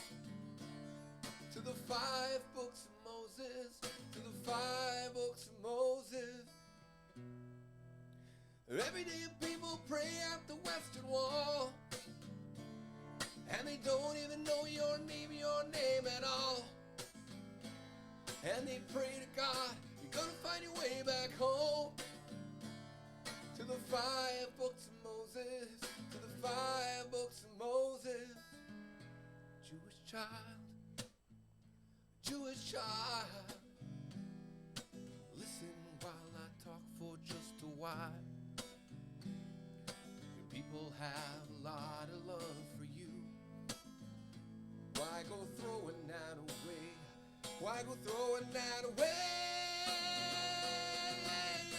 To the 5 books of Moses, to the 5 books of Moses. Every day people pray at the Western Wall, and they don't even know your name at all. And they pray to God, you're gonna find your way back home. To the 5 books of Moses, to the 5 books of Moses. Jewish child, Jewish child. Listen while I talk for just a while. Your people have a lot of love for you. Why go throwing that away? Why go throwing that away?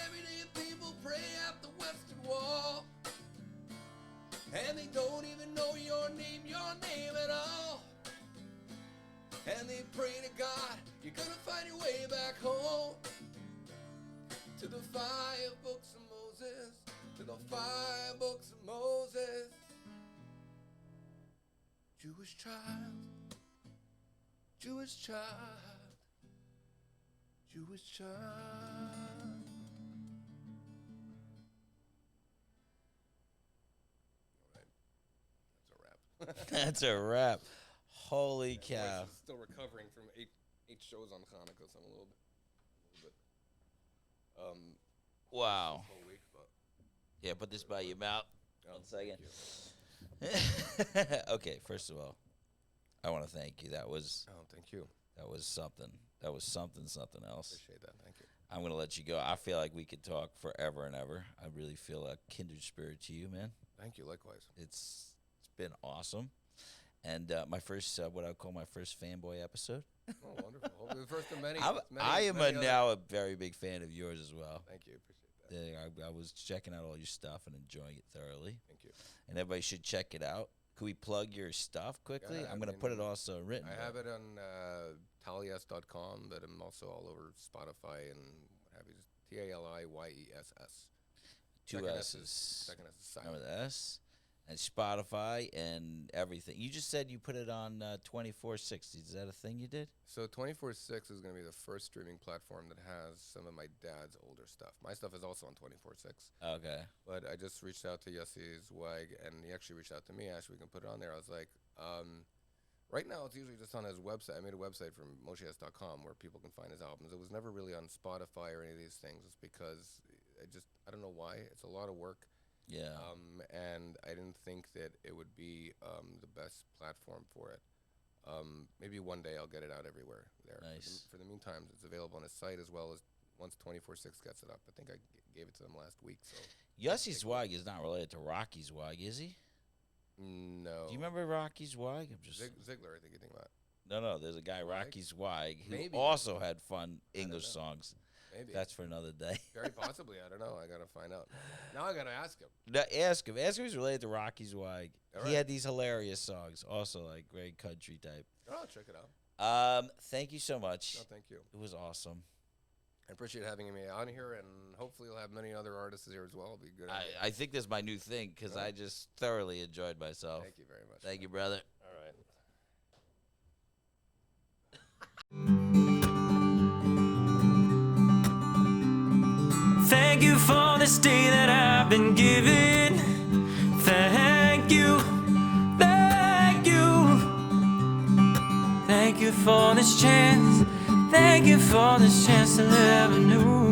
Every day people pray at the Western Wall, and they don't even know your name at all. And they pray to God, you're gonna find your way back home. to the 5 books of Moses, to the 5 books of Moses. Jewish child, Jewish child, Jewish child. All right, that's a wrap. That's a wrap. Holy My cow. voice is still recovering from eight shows on Hanukkah, so I'm a little bit. Wow. Whole week, but Yeah, put this by your mouth. oh, 1 second. thank you. Okay, first of all, I want to thank you. That was Thank you. something. That was something else. Appreciate that. Thank you. I'm going to let you go. I feel like we could talk forever and ever. I really feel a kindred spirit to you, man. Thank you. Likewise. It's been awesome. And my first, what I call my first fanboy episode. Oh, wonderful. Hopefully the first of many. I am many other- now a very big fan of yours as well. Thank you. Appreciate that. I was checking out all your stuff and enjoying it thoroughly. Thank you. And everybody should check it out. Could we plug your stuff quickly? Yeah, I'm going to put it also written. I have it on taliyess.com, but I'm also all over Spotify and what have you. TALIYESS. 2 S's. Second S is silent. Remember the S? And Spotify and everything. You just said you put it on 24/60. Is that a thing you did? So 24/6 is going to be the first streaming platform that has some of my dad's older stuff. My stuff is also on 24/6. Okay. But I just reached out to Yessi's Wag, and he actually reached out to me. Asked if we can put it on there. I was like, right now it's usually just on his website. I made a website from MosheYess.com where people can find his albums. It was never really on Spotify or any of these things. It's because I don't know why. It's a lot of work. Yeah. And I didn't think that it would be the best platform for it. Maybe one day I'll get it out everywhere there. Nice. For the meantime, it's available on his site as well as once 24/6 gets it up. I think I gave it to them last week. So Yossi Zwag is not related to Rocky Zwag, is he? no. Do you remember Rocky Zwag? I'm just Ziegler? I think you think about. no. There's a guy, Zwag? Rocky Zwag, who Maybe. also had fun English know. songs. Maybe. That's for another day. Very possibly. I don't know. I gotta find out. Now I gotta ask him. No, ask him. Ask him if he's related to Rocky Zwag. All He right. had these hilarious songs, also like very country type. Oh, check it out. Thank you so much. No, thank you. It was awesome. I appreciate having me on here, and hopefully you'll have many other artists here as well. It'll be good. I think this is my new thing because I just thoroughly enjoyed myself. Thank you very much. Thank you, brother. All right. Thank you for this day that I've been given. Thank you, thank you. Thank you for this chance. Thank you for this chance to live anew.